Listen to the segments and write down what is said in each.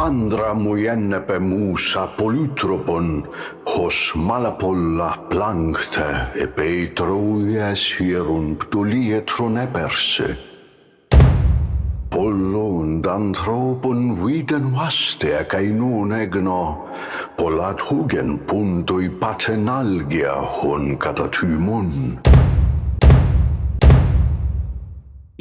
Andra mujennepe Musa polytropon hos malapolla plankte epeitroies hierun ptolietron eperse. Pollon d'anthropon viden vaste kainun egno, polat hugen puntoi patenalgia hon katatymon.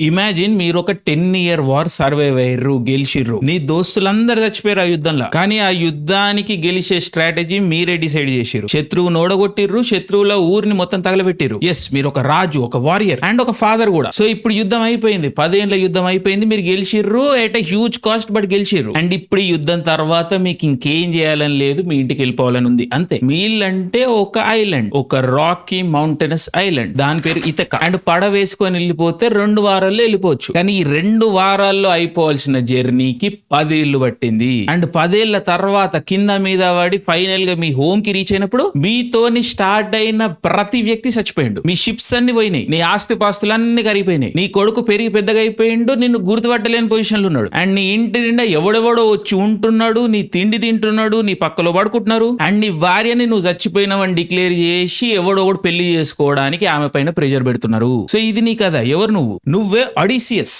Imagine మీరు ఒక 10-year war survive అయ్యారు, గెలిచిర్రు, నీ దోస్తులందరూ చచ్చిపోయారు ఆ యుద్ధంలో. కానీ ఆ యుద్ధానికి గెలిచే స్ట్రాటజీ మీరే డిసైడ్ చేసిర్రు. శత్రువును ఓడగొట్టిర్రు, శత్రువుల ఊరిని మొత్తం తగలబెట్టిర్రు. ఎస్, మీరు ఒక రాజు, ఒక వారియర్ అండ్ ఒక ఫాదర్ కూడా. సో ఇప్పుడు యుద్ధం అయిపోయింది, 10 ఏళ్ల యుద్ధం అయిపోయింది, మీరు గెలిచిర్రు at a huge cost, but గెలిచిర్రు. అండ్ ఇప్పుడు ఈ యుద్ధం తర్వాత మీకు ఇంకేం చేయాలని లేదు, మీ ఇంటికి వెళ్ళిపోవాలని ఉంది అంతే. మీ ఇల్లు అంటే ఒక ఐలాండ్, ఒక రాకీ మౌంటైనస్ ఐలాండ్, దాని పేరు ఇతక. అండ్ పడ వేసుకొని వెళ్ళిపోతే 2 వారాలు వెళ్ళిపోవచ్చు. కానీ ఈ 2 వారాల్లో అయిపోవాల్సిన జర్నీకి 10 ఏళ్లు పట్టింది. అండ్ 10 ఏళ్ల తర్వాత కింద మీద వాడి ఫైనల్ గా మీ హోమ్ కి రీచ్ అయినప్పుడు మీతోని స్టార్ట్ అయిన ప్రతి వ్యక్తి చచ్చిపోయిండు, మీ షిప్స్ అన్ని పోయినాయి, నీ ఆస్తి పాస్తులన్నీ కరిగిపోయినాయి, నీ కొడుకు పెరిగి పెద్దగా అయిపోయిండు, నిన్ను గుర్తుపట్టలేని పొజిషన్ లో ఉన్నాడు. అండ్ నీ ఇంటి నిండా ఎవడెవడో వచ్చి ఉంటున్నాడు, నీ తిండి తింటున్నాడు, నీ పక్కలో పడుకుంటున్నారు. అండ్ నీ భార్యని నువ్వు చచ్చిపోయినావని డిక్లేర్ చేసి ఎవడో ఒకడు పెళ్లి చేసుకోవడానికి ఆమె పైన ప్రెషర్ పెడుతున్నారు. సో ఇది నీ కథ. ఎవరు నువ్వే ఒడిసియస్.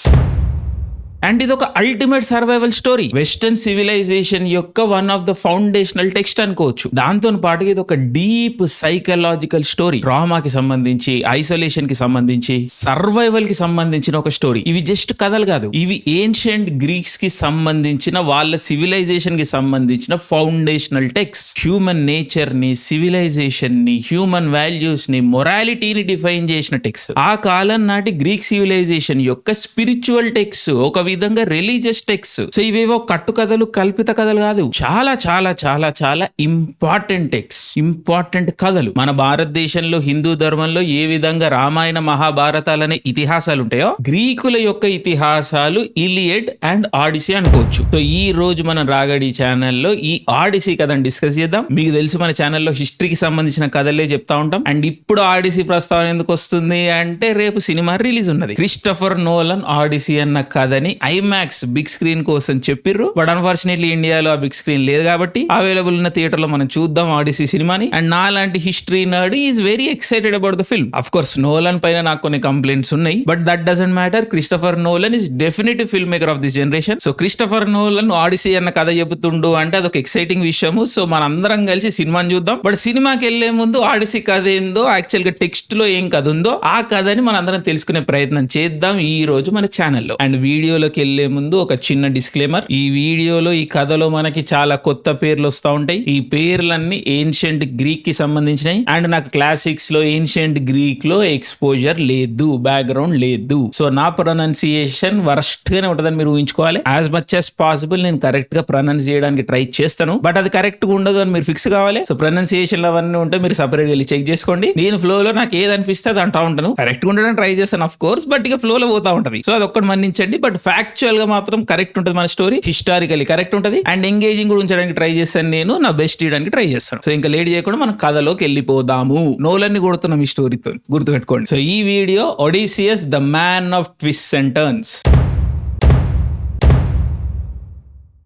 అండ్ ఇది ఒక ultimate survival story. Western civilization యొక్క one of the foundational text అనుకోవచ్చు. దాంతో పాటు ఇది ఒక డీప్ సైకలాజికల్ స్టోరీ. ట్రామాకి సంబంధించి, ఐసోలేషన్ కి సంబంధించి, సర్వైవల్ కి సంబంధించిన ఒక స్టోరీ. ఇవి జస్ట్ కథలు కాదు, ఇవి ఏన్షియంట్ గ్రీక్స్ కి సంబంధించిన, వాళ్ళ సివిలైజేషన్ కి సంబంధించిన ఫౌండేషనల్ టెక్స్ట్. హ్యూమన్ నేచర్ ని, సివిలైజేషన్ ని, హ్యూమన్ వాల్యూస్ ని, మొరాలిటీని డిఫైన్ చేసిన టెక్స్ట్. ఆ కాలం నాటి గ్రీక్ సివిలైజేషన్ యొక్క స్పిరిచువల్ టెక్స్ట్, ఒక విధంగా రిలీజియస్ టెక్స్ట్. సో ఇవేవో కట్టుకథలు, కల్పిత కథలు కాదు, చాలా చాలా చాలా చాలా ఇంపార్టెంట్ టెక్స్ట్, ఇంపార్టెంట్ కథలు. మన భారతదేశంలో హిందూ ధర్మంలో ఏ విధంగా రామాయణ మహాభారతాలనే ఇతిహాసాలు ఉంటాయో, గ్రీకుల యొక్క ఇతిహాసాలు ఇలియడ్ అండ్ ఆడిసీ అనుకోవచ్చు. సో ఈ రోజు మనం రాగడి ఛానల్లో ఈ ఆడిసీ కథను డిస్కస్ చేద్దాం. మీకు తెలుసు మన ఛానల్లో హిస్టరీకి సంబంధించిన కథలే చెప్తా ఉంటాం. అండ్ ఇప్పుడు ఆడిసీ ప్రస్తావన ఎందుకు వస్తుంది అంటే, రేపు సినిమా రిలీజ్ ఉన్నది. క్రిస్టఫర్ నోలన్ ఆడిసీ అన్న కథని ఐమాక్స్ బిగ్ స్క్రీన్ కోసం చెప్పిర్రు. బట్ అన్ఫార్చునేట్లీ ఇండియాలో ఆ బిగ్ స్క్రీన్ లేదు కాబట్టి అవైలబుల్ ఉన్న థియేటర్ లో మనం చూద్దాం ఆడిసీ సినిమాని. అండ్ నా లాంటి history nerd is very excited about the film. Of course Nolan పైన నాకు కొన్ని కంప్లైంట్స్ ఉన్నాయి, but that doesn't matter. Christopher Nolan is definitely film maker of this generation. So Christopher Nolan Odyssey అన్న కథ చెబుతుండు అంటే అదొక ఎక్సైటింగ్ విషయము. సో మనందరం కలిసి సినిమాని చూద్దాం. బట్ సినిమాకి వెళ్లే ముందు ఆడిసీ కథ ఏందో, యాక్చువల్ గా టెక్స్ట్ లో ఏం కథ ఉందో ఆ కథని మనందరం తెలుసుకునే ప్రయత్నం చేద్దాం ఈ రోజు మన ఛానల్లో. అండ్ వీడియోలోకి వెళ్లే ముందు ఒక చిన్న డిస్క్లైమర్. ఈ వీడియోలో, ఈ కథలో మనకి చాలా కొత్త పేర్లు వస్తూ ఉంటాయి. ఈ పేర్లన్నీ ఏన్షియంట్ గ్రీక్ కి సంబంధించినవి. అండ్ నాకు క్లాసిక్స్ లో, ఏన్షియంట్ గ్రీక్ లో ఎక్స్పోజర్ లేదు, బ్యాక్గ్రౌండ్ లేదు. సో నా ప్రొనౌన్సియేషన్ వర్స్ట్ గానే ఉంటుందని మీరు ఊహించుకోవాలి. యాజ్ మచ్ యాజ్ పాసిబుల్ నేను కరెక్ట్ గా ప్రొనౌన్స్ చేయడానికి ట్రై చేస్తాను, బట్ అది కరెక్ట్ గా ఉండదు అని మీరు ఫిక్స్ కావాలి. సో ప్రొనౌన్సియేషన్ అవన్నీ ఉంటే మీరు సపరేట్ గా వెళ్ళి చెక్ చేసుకోండి. నేను ఫ్లో లో నాకు ఏది అనిపిస్తే అది అంటా ఉంటాను, కరెక్ట్ గా ఉండడానికి ట్రై చేస్తాను ఆఫ్ కోర్స్, బట్ ఇక ఫ్లో లో పోతా ఉంటది. సో అది ఒక్కటి మన్నించండి. బట్ ఫ్యాక్చువల్ గా మాత్రం కరెక్ట్ ఉంటుంది మన స్టోరీ, హిస్టారికలీ కరెక్ట్ ఉంటుంది. అండ్ ఎంగేజింగ్ కూడా ఉంచడానికి ట్రై చేస్తాను, నేను నా బెస్ట్ చేయడానికి ట్రై చేస్తాను. సో ఇంకా లేట్ చేయకుండా మనం కథలోకి వెళ్ళిపోదాము. నోలన్ ని కొడుతున్నాం ఈ స్టోరీతో, గుర్తుపెట్టుకోండి. సో ఈ video Odysseus the man of twists and turns.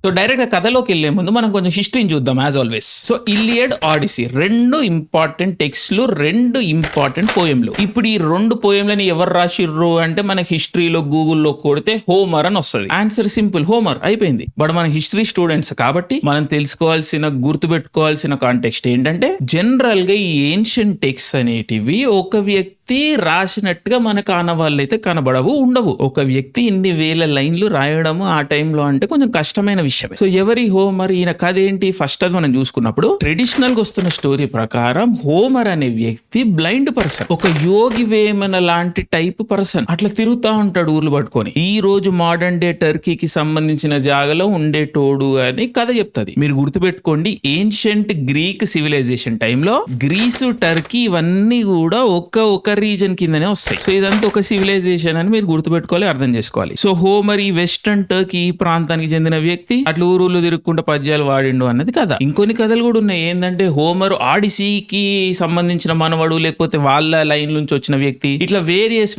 So direct గా కథలోకి వెళ్లే ముందు మనం కొంచెం హిస్టరీని చూద్దాం as always. So Iliad, Odyssey 2 important టెక్స్ట్లు, 2 ఇంపార్టెంట్ పోయంలు. ఇప్పుడు ఈ 2 పోయంలని ఎవరు రాసిర్రు అంటే మనకి హిస్టరీలో గూగుల్లో కొడితే హోమర్ అని వస్తుంది. ఆన్సర్ సింపుల్, హోమర్ అయిపోయింది. బట్ మన హిస్టరీ స్టూడెంట్స్ కాబట్టి మనం తెలుసుకోవాల్సిన, గుర్తుపెట్టుకోవాల్సిన కాంటెక్స్ట్ ఏంటంటే, జనరల్ గా ఈ ఏన్షియంట్ టెక్స్ట్ అనేటివి ఒక వ్యక్తి రాసినట్టుగా మనకు ఆనవాళ్ళు అయితే కనబడవు, ఉండవు. ఒక వ్యక్తి ఇన్ని వేల లైన్లు రాయడము ఆ టైంలో అంటే కొంచెం కష్టమైన విషయం. సో ఎవరి హోమర్, ఈయన కథ ఏంటి? ఫస్ట్ అది మనం చూసుకున్నప్పుడు ట్రెడిషనల్ గా వస్తున్న స్టోరీ ప్రకారం హోమర్ అనే వ్యక్తి బ్లైండ్ పర్సన్, ఒక యోగి వేమన లాంటి టైప్ పర్సన్. అట్లా తిరుగుతా ఉంటాడు ఊర్లు పట్టుకొని. ఈ రోజు మోడర్న్ డే టర్కీకి సంబంధించిన జాగలో ఉండేటోడు అని కథ చెప్తుంది. మీరు గుర్తుపెట్టుకోండి, ఏన్షియంట్ గ్రీక్ సివిలైజేషన్ టైంలో గ్రీసు, టర్కీ ఇవన్నీ కూడా ఒక రీజన్ కిందనే వస్తాయి. సో ఇదంతా ఒక సివిలైజేషన్ అని మీరు గుర్తుపెట్టుకోవాలి, అర్థం చేసుకోవాలి. సో హోమర్ ఈ వెస్టర్న్ టర్కీ ఈ ప్రాంతానికి చెందిన వ్యక్తి, అట్లా ఊరులు తిరుక్కుంటూ పద్యాలు వాడిండు అన్నది కథ. ఇంకొన్ని కథలు కూడా ఉన్నాయి. ఏంటంటే హోమర్ ఆడిసీకి సంబంధించిన మనవడు, లేకపోతే వాళ్ళ లైన్ నుంచి వచ్చిన వ్యక్తి, ఇట్లా వేరియస్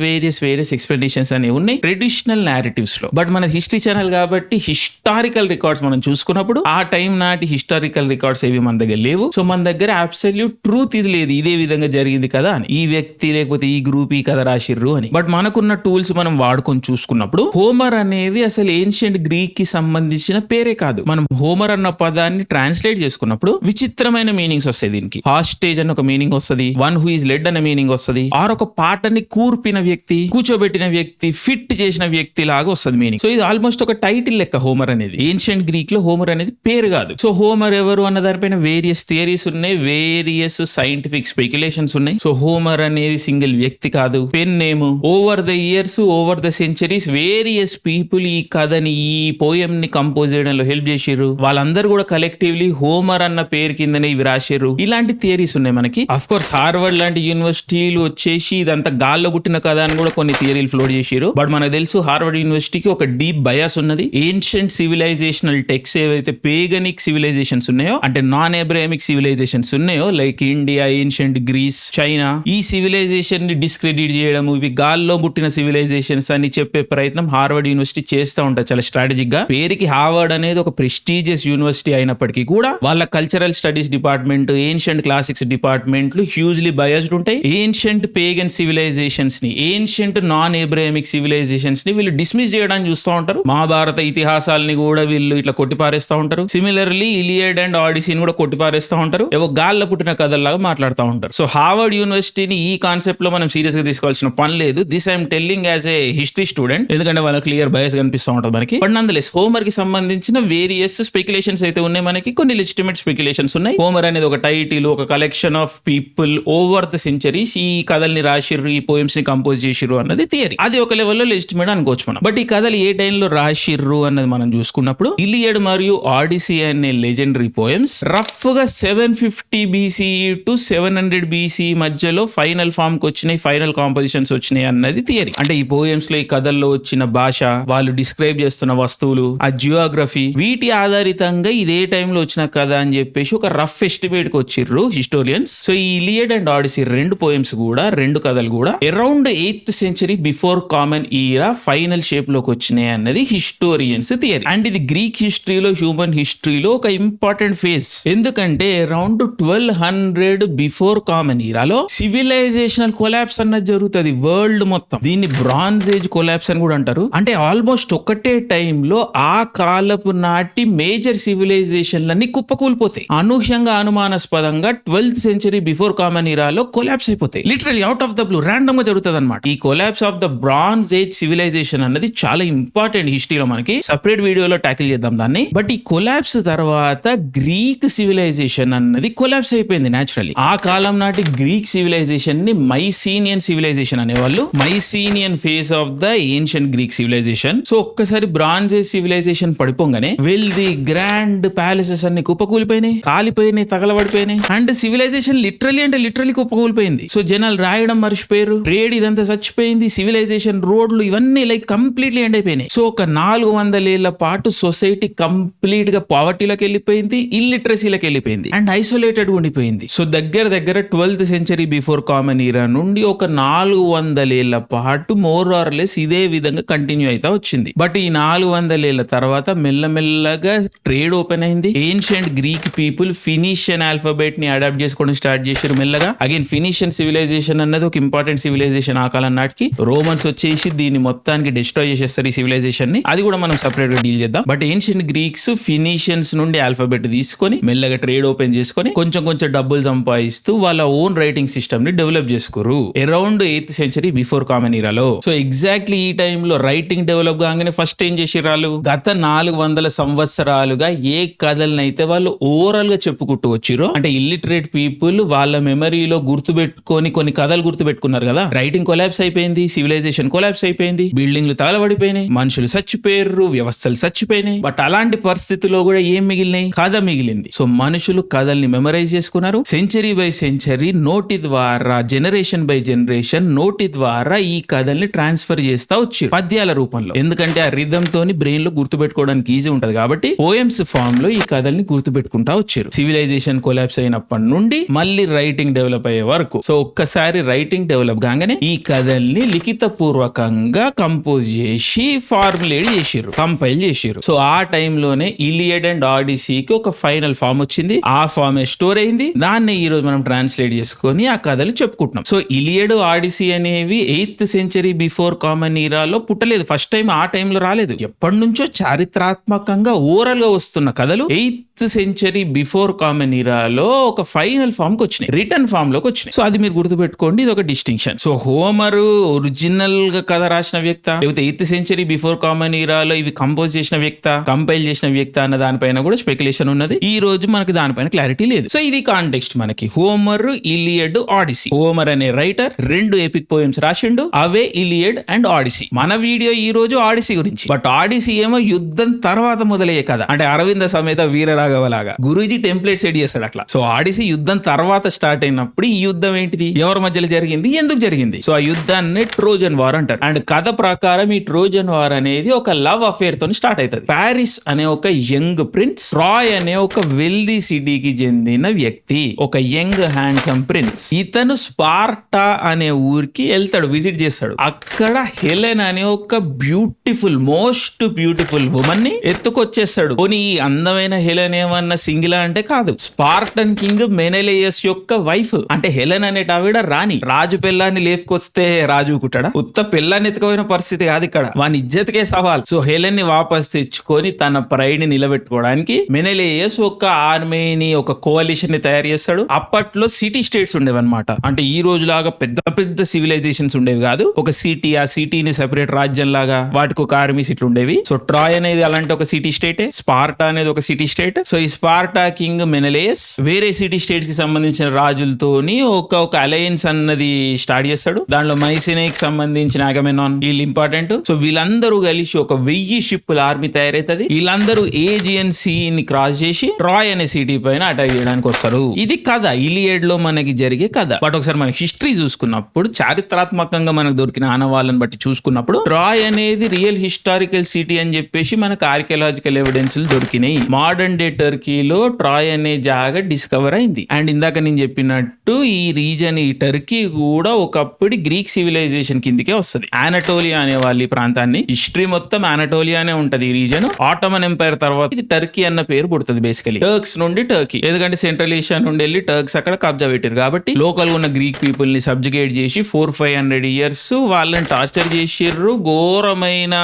ఎక్స్ప్లెనేషన్స్ అనేవి ఉన్నాయి ట్రెడిషనల్ నారేటివ్స్ లో. బట్ మన హిస్టరీ ఛానల్ కాబట్టి హిస్టారికల్ రికార్డ్స్ మనం చూసుకున్నప్పుడు ఆ టైం నాటి హిస్టారికల్ రికార్డ్స్ ఏవి మన దగ్గర లేవు. సో మన దగ్గర అబ్సల్యూట్ ట్రూత్ ఇది లేదు, ఇదే విధంగా జరిగింది కదా అని, ఈ వ్యక్తి లేకపోతే ఈ గ్రూప్ ఈ కథ రాసిర్రు అని. బట్ మనకున్న టూల్స్ మనం వాడుకొని చూసుకున్నప్పుడు హోమర్ అనేది అసలు ఏన్షియంట్ గ్రీక్ కి సంబంధించిన పేరే కాదు. మనం హోమర్ అన్న పదాన్ని ట్రాన్స్లేట్ చేసుకున్నప్పుడు విచిత్రమైన మీనింగ్స్ వస్తాయి. దీనికి హాస్టేజ్ అని ఒక మీనింగ్ వస్తుంది, వన్ హూ ఇస్ లెడ్ అనే మీనింగ్ వస్తుంది, ఆర్ ఒక పాటని కూర్పిన వ్యక్తి, కూర్చోబెట్టిన వ్యక్తి, ఫిట్ చేసిన వ్యక్తి లాగా వస్తుంది మీనింగ్. సో ఇది ఆల్మోస్ట్ ఒక టైటిల్ లెక్క హోమర్ అనేది. ఏన్షియంట్ గ్రీక్ లో హోమర్ అనేది పేరు కాదు. సో హోమర్ ఎవరు అన్న దానిపైన వేరియస్ థియరీస్ ఉన్నాయి, వేరియస్ సైంటిఫిక్ స్పెక్యులేషన్స్ ఉన్నాయి. సో హోమర్ అనేది సింగిల్ వ్యక్తి కాదు, pen name. Over the years, over the centuries various people ఈ కథని, ఈ పోయం ని కంపోజ్ చేయడంలో హెల్ప్ చేసిర్రు. వాళ్ళందరూ కూడా కలెక్టివ్లీ హోమర్ అన్న పేరు కిందనే ఇవి రాశారు. ఇలాంటి థియరీస్ ఉన్నాయి మనకి. అఫ్ కోర్స్ హార్వర్డ్ లాంటి యూనివర్సిటీలు వచ్చేసి ఇదంతా గాల్లో పుట్టిన కథ అని కూడా కొన్ని థియరీలు ఫ్లోట్ చేశారు. బట్ మనకు తెలుసు హార్వర్డ్ యూనివర్సిటీకి ఒక డీప్ బయాస్ ఉన్నది. ఏన్షియంట్ సివిలైజేషనల్ టెక్స్ట్ ఏవైతే పేగనిక్ సివిలైజేషన్స్ ఉన్నాయో, అంటే నాన్ ఎబ్రాహిమిక్ సివిలైజేషన్స్ ఉన్నాయో, like India, ancient Greece, China, ఈ సివిలైజేషన్ ని డిస్క్రెడిట్ చేయడం, ఇవి గాల్లో పుట్టిన సివిలైజేషన్స్ అని చెప్పే ప్రయత్నం హార్వర్డ్ యూనివర్సిటీ చేస్తూ ఉంటారు చాలా స్ట్రాటజిక్ గా. పేరుకి హార్వర్డ్ అనేది ఒక ప్రెస్టీజియస్ యూనివర్సిటీ అయినప్పటికీ కూడా వాళ్ళ cultural studies department, ancient classics డిపార్ట్మెంట్లు హ్యూజ్లీ బయాస్డ్ ఉంటాయి. ఏన్షియంట్ పేగన్ సివిలైజేషన్స్ ని, ఏన్షియంట్ నాన్ ఎబ్రాహిమిక్ సివిలైజేషన్స్ ని వీళ్ళు డిస్మిస్ చేయడానికి చూస్తూ ఉంటారు. మహాభారత ఇతిహాసాలని కూడా వీళ్ళు ఇట్లా కొట్టిపారేస్తూ ఉంటారు. సిమిలర్లీ ఇలియడ్ అండ్ ఆడిసీని కూడా కొట్టిపారేస్తూ ఉంటారు. ఏవో గాల్లో పుట్టిన కథల్లాగా మాట్లాడుతూ ఉంటారు. సో హార్వర్డ్ యూనివర్సిటీని ఈ కాన్సెప్ట్ లో మనం సీరియస్ గా తీసుకోవాల్సిన పని లేదు. This I'm telling as a history student, ఎందుకంటే వాళ్ళ క్లియర్ బయాస్ కనిపిస్తూ ఉంటుంది మనకి. బట్ నందలెస్ హోమర్ కి సంబంధించిన వేరియస్ స్పెక్యులేషన్స్ అయితే ఉన్నాయి మనకి, కొన్ని లెజిటిమేట్ స్పెక్యులేషన్స్ ఉన్నాయి. హోమర్ అనేది ఒక టైటిల్, ఒక collection of people over the centuries ఈ కథల్ని రాసిర్రు, ఈ పోయమ్స్ ని కంపోజ్ చేసిర్రు అన్నది థియరీ. అది ఒక లెవెల్లో లెజిటిమేట్ అనుకోవచ్చు మనం. బట్ ఈ కథలు ఏ టైంలో రాసిర్రు అన్నది మనం చూసుకున్నప్పుడు ఇలియడ్ మరియు ఆడిసీ అనే లెజెండరీ పోయమ్స్ రఫ్ గా 750 BCE టు 700 BCE మధ్యలో ఫైనల్ ఫామ్ కి వచ్చినాయి, ఫైనల్ కాంపోజిషన్స్ వచ్చినాయి అన్నది థియరీ. అంటే ఈ పోయమ్స్ లో, ఈ కథల్లో వచ్చిన భాష, వాళ్ళు డిస్క్రైబ్ చేస్తున్న వస్తువులు, ఆ జియోగ్రఫీ, వీటి ఆధారితంగా ఇదే టైంలో వచ్చిన కథ అని చెప్పేసి ఒక రఫ్ ఎస్టిమేట్ కి వచ్చిర్రు హిస్టోరియన్స్. సో ఈ ఇలియడ్ అండ్ ఆడిసీ రెండు పోయమ్స్ కూడా, రెండు కథలు కూడా around 8th century before common era final shape లోకి వచ్చినాయి అన్నది హిస్టోరియన్స్ థియరీ. అండ్ ఇది గ్రీక్ హిస్టరీలో, హ్యూమన్ హిస్టరీలో ఒక ఇంపార్టెంట్ ఫేజ్. ఎందుకంటే అరౌండ్ 1200 బిఫోర్ కామన్ ఈరాలో సివిలైజేషనల్ కొలాప్స్ అన్నది జరుగుతుంది వరల్డ్ మొత్తం. దీన్ని బ్రాంజ్ ఏజ్ కొలాప్స్ అని కూడా అంటారు. అంటే ఆల్మోస్ట్ ఒకటే టైంలో ఆ కాలపు నాటి మేజర్ సివిలైజేషన్లన్నీ కుప్పకూలిపోతాయి. అనూహ్యంగా, అనుమానాస్పదంగా 12th century బిఫోర్ కామన్ ఈరాలో కొలాప్స్ అయిపోతాయి. Literally out of the blue random గా జరుగుతుంది అనమాట. ఈ collapse of the bronze age civilization అన్నది చాలా ఇంపార్టెంట్ హిస్టరీలో, మనకి సపరేట్ వీడియోలో ట్యాకిల్ చేద్దాం దాన్ని. బట్ ఈ కొలాప్స్ తర్వాత గ్రీక్ సివిలైజేషన్ అన్నది కొలాప్స్ అయిపోయింది న్యాచురల్లీ. ఆ కాలం నాటి గ్రీక్ సివిలైజేషన్ ని మైసీనియన్ సివిలైజేషన్ అనేవాళ్ళు. Mycenaean phase of the ancient Greek civilization. So ఒక్కసారి బ్రాంజ్ ఏజ్ సివిలైజేషన్ పడిపోగానే వెల్ది గ్రాండ్ ప్యాలెసెస్ అన్ని కుప్పకూలిపోయినాయి, కాలిపోయినాయి, తగలబడిపోయినాయి. అండ్ సివిలైజేషన్ లిటరల్లీ కుప్పకూలిపోయింది. సో జనాలు రాయడం మర్చిపోయారు, ట్రేడ్ ఇదంతా చచ్చిపోయింది, సివిలైజేషన్ రోడ్లు ఇవన్నీ లైక్ కంప్లీట్లీ ఎండ్ అయిపోయినాయి. సో ఒక 400 ఏళ్ల పాటు సొసైటీ కంప్లీట్ గా పావర్టీలోకి వెళ్ళిపోయింది, ఇల్లిటరసీలోకి వెళ్ళిపోయింది అండ్ ఐసోలేటెడ్ ఉండిపోయింది. సో దగ్గర 12th century బిఫోర్ కామన్ ఈరా నుండి ఒక 400 ఏళ్ల పాటు మోర్ ఆర్ లెస్ ఇదే విధంగా కంటిన్యూ అయితే వచ్చింది. బట్ ఈ 400 ఏళ్ల తర్వాత మెల్లమెల్లగా ట్రేడ్ ఓపెన్ అయింది. ఏన్షియంట్ గ్రీక్ పీపుల్ ఫినీషియన్ ఆల్ఫాబెట్ ని అడాప్ట్ చేసుకోవడం స్టార్ట్ చేశారు మెల్లగా. అగైన్ ఫినీషియన్ సివిలైజేషన్ అన్నది ఒక ఇంపార్టెంట్ సివిలైజేషన్ ఆ కాలం నాటికి. రోమన్స్ వచ్చేసి దీన్ని మొత్తానికి డిస్ట్రాయ్ చేసేస్తారు ఈ సివిలైజేషన్ ని. అది కూడా మనం సెపరేట్ గా డీల్ చేద్దాం. బట్ ఏన్షియంట్ గ్రీక్స్ ఫినీషియన్స్ నుండి ఆల్ఫాబెట్ తీసుకొని మెల్లగా ట్రేడ్ ఓపెన్ చేసుకొని కొంచెం డబ్బులు సంపాదిస్తూ వాళ్ళ ఓన్ రైటింగ్ సిస్టమ్ ని డెవలప్ చేసుకోరు around 8th century before common ఈరాలో. సో ఎగ్జాక్ట్లీ ఈ టైంలో రైటింగ్ డెవలప్ కాగానే ఫస్ట్ ఏం చేసిరాలు, గత 400 సంవత్సరాలుగా ఏ కథలనైతే వాళ్ళు ఓవరాల్ గా చెప్పుకుంటూ వచ్చిరో, అంటే ఇల్లిటరేట్ పీపుల్ వాళ్ళ మెమరీలో గుర్తుపెట్టుకొని కొన్ని కథలు గుర్తుపెట్టుకున్నారు కదా. రైటింగ్ కొలాప్స్ అయిపోయింది, సివిలైజేషన్ కొలాప్స్ అయిపోయింది, బిల్డింగ్లు తగలబడిపోయినాయి, మనుషులు చచ్చిపోయారు, వ్యవస్థలు చచ్చిపోయినాయి. బట్ అలాంటి పరిస్థితుల్లో కూడా ఏం మిగిలినాయి, కథ మిగిలింది. సో మనుషులు కథల్ని మెమరైజ్ చేసుకున్నారు. సెంచరీ బై సెంచరీ నోటి ద్వారా జనరేషన్ జనరేషన్ నోటి ద్వారా ఈ కథల్ని ట్రాన్స్ఫర్ చేస్తా వచ్చారు పద్యాల రూపంలో. ఎందుకంటే ఆ రిథమ్ తోని బ్రెయిన్ లో గుర్తుపెట్టుకోవడానికి ఈజీ ఉంటది కాబట్టి పోయమ్స్ ఫామ్ లో ఈ కథల్ని గుర్తుపెట్టుకుంటా వచ్చారు. సివిలైజేషన్ కొలాప్స్ అయినప్పటి నుండి మళ్ళీ రైటింగ్ డెవలప్ అయ్యే వరకు. సో ఒక్కసారి రైటింగ్ డెవలప్ కాగానే ఈ కథల్ని లిఖిత పూర్వకంగా కంపోజ్ చేసి ఫార్ములేట్ చేసిర్రు, కంపైల్ చేసిర్రు. సో ఆ టైంలోనే ఇలియడ్ అండ్ ఆడిసీకి ఒక ఫైనల్ ఫామ్ వచ్చింది. ఆ ఫామ్ స్టోర్ అయింది. దాన్ని ఈ రోజు మనం ట్రాన్స్లేట్ చేసుకొని ఆ కథలు చెప్పుకుంటున్నాం. సో ఇలియడ్ ఆడిసీ అనేవి 8th century బిఫోర్ కామన్ ఈరాలో పుట్టలేదు. ఫస్ట్ టైం ఆ టైంలో రాలేదు. ఎప్పటి నుంచో చారిత్రాత్మకంగా ఓరల్ గా వస్తున్న కథలు 8th century బిఫోర్ కామన్ ఈరాలో ఒక ఫైనల్ ఫామ్ కి వచ్చినాయి, రిటర్న్ ఫామ్ లోకి వచ్చినాయి. సో అది మీరు గుర్తుపెట్టుకోండి, ఇది ఒక డిస్టింక్షన్. సో హోమర్ ఒరిజినల్ గా కథ రాసిన వ్యక్త, లేకపోతే 8th century బిఫోర్ కామన్ ఈరాలో ఇవి కంపోజ్ చేసిన వ్యక్త, కంపైల్ చేసిన వ్యక్త అన్న దానిపైన కూడా స్పెక్యులేషన్ ఉన్నది. ఈ రోజు మనకి దానిపైన క్లారిటీ లేదు. సో ఇది కాంటెక్స్ట్ మనకి. Homer, Iliad, Odyssey. హోమర్ అనే రైటర్ 2 ఎపిక్ పోయమ్స్ రాసిండు, అవే ఇలియడ్ అండ్ ఆడిసీ. మన వీడియో ఈ రోజు ఆడిసీ గురించి. బట్ ఆడిసీ ఏమో యుద్ధం తర్వాత మొదలయ్యే కథ. అంటే అరవింద సమేత వీరరాఘవలాగా గురూజీ టెంప్లెట్ సెట్ చేస్తాడు అట్లా. సో ఆడిసీ యుద్ధం తర్వాత స్టార్ట్ అయినప్పుడు ఈ యుద్ధం ఏంటిది, ఎవరి మధ్యలో జరిగింది, ఎందుకు జరిగింది. సో ఆ యుద్ధాన్ని ట్రోజన్ వార్ అంటారు. అండ్ కథ ప్రకారం ఈ ట్రోజన్ వార్ అనేది ఒక లవ్ అఫేర్ తో స్టార్ట్ అవుతుంది. పారిస్ అనే ఒక యంగ్ ప్రిన్స్, ట్రాయ్ అనే ఒక వెల్దీ సిటీకి చెందిన వ్యక్తి, ఒక యంగ్ హ్యాండ్సమ్ ప్రిన్స్. ఇతను స్పార్టా అనే ఊరికి వెళ్తాడు, విజిట్ చేస్తాడు. అక్కడ హెలెన్ అనే ఒక బ్యూటిఫుల్, మోస్ట్ బ్యూటిఫుల్ ఉమెన్ ని ఎత్తుకొచ్చేస్తాడు. పోనీ ఈ అందమైన హెలెన్ ఏమన్నా సింగిలా అంటే కాదు, స్పార్టన్ కింగ్ మెనెలియస్ యొక్క వైఫ్. అంటే హెలెన్ అనేట ఆవిడ రాణి. రాజు పిల్లాన్ని లేపుకొస్తే రాజు కుట్టాడా? ఉత్త పిల్లాన్ని ఎత్తుకోయిన పరిస్థితి కాదు ఇక్కడ, వాని ఇజ్జత్కే సవాల్. సో హెలెన్ ని వాపస్ తెచ్చుకొని తన ప్రైడ్ ని నిలబెట్టుకోవడానికి మెనెలియస్ ఒక ఆర్మీని, ఒక కోalition ని తయారు చేస్తాడు. అప్పట్లో సిటీ స్టేట్స్ ఉండేవి అనమాట. అంటే ఈ రోజులాగా పెద్ద పెద్ద సివిలైజేషన్స్ ఉండేవి కాదు. ఒక సిటీ, ఆ సిటీని సెపరేట్ రాజ్యం లాగా వాటికి ఒక ఆర్మీస్ ఇట్లా ఉండేవి. సో ట్రాయ్ అనేది అలాంటి ఒక సిటీ స్టేటే, స్పార్టా అనేది ఒక సిటీ స్టేట్. సో ఈ స్పార్టా కింగ్ మెనెలియస్ వేరే సిటీ స్టేట్స్ కి సంబంధించిన రాజులతోని ఒక అలయన్స్ అన్నది స్టార్ట్ చేస్తాడు. దాంట్లో మైసినేకి సంబంధించిన అగమెనాన్ వీళ్ళు ఇంపార్టెంట్. సో వీళ్ళందరూ కలిసి ఒక 1000 షిప్పుల ఆర్మీ తయారైతుంది. వీళ్ళందరూ ఏజియన్ సీని క్రాస్ చేసి ట్రాయ్ అనే సిటీ పైన అటాక్ చేయడానికి వస్తారు. ఇది కథ, ఇలియడ్ లో మనకి జరిగే కథ. బట్ ఒకసారి మనకి హిస్టరీ చూసుకున్నప్పుడు, చారిత్రాత్మకంగా మనకు దొరికిన ఆనవాళ్ళని బట్టి చూసుకున్నప్పుడు, ట్రాయ్ అనేది రియల్ హిస్టారికల్ సిటీ అని చెప్పేసి మనకు ఆర్కియలాజికల్ ఎవిడెన్స్ దొరికినాయి. మోడర్న్ డే టర్కీలో ట్రాయ్ అనే జాగా డిస్కవర్ అయింది. అండ్ ఇందాక నేను చెప్పినట్టు ఈ రీజన్, ఈ టర్కీ కూడా ఒకప్పుడు గ్రీక్ సివిలైజేషన్ కిందకే వస్తుంది. ఆనటోలియా అనే వాళ్ళు ఈ ప్రాంతాన్ని, హిస్టరీ మొత్తం ఆనటోలియానే ఉంటది ఈ రీజన్. ఆటోమన్ ఎంపైర్ తర్వాత ఇది టర్కీ అన్న పేరు పుడుతుంది బేసికలీ. టర్క్స్ నుండి టర్కీ, ఎందుకంటే సెంట్రల్ ఏషియా నుండి వెళ్ళి టర్క్స్ అక్కడ కబ్జా పెట్టారు కాబట్టి లోకల్ ఉన్న గ్రీక్ పీపుల్ ని సబ్జుగేట్ చేసి 400-500 years వాళ్ళని టార్చర్ చేసిర్రు. ఘోరమైన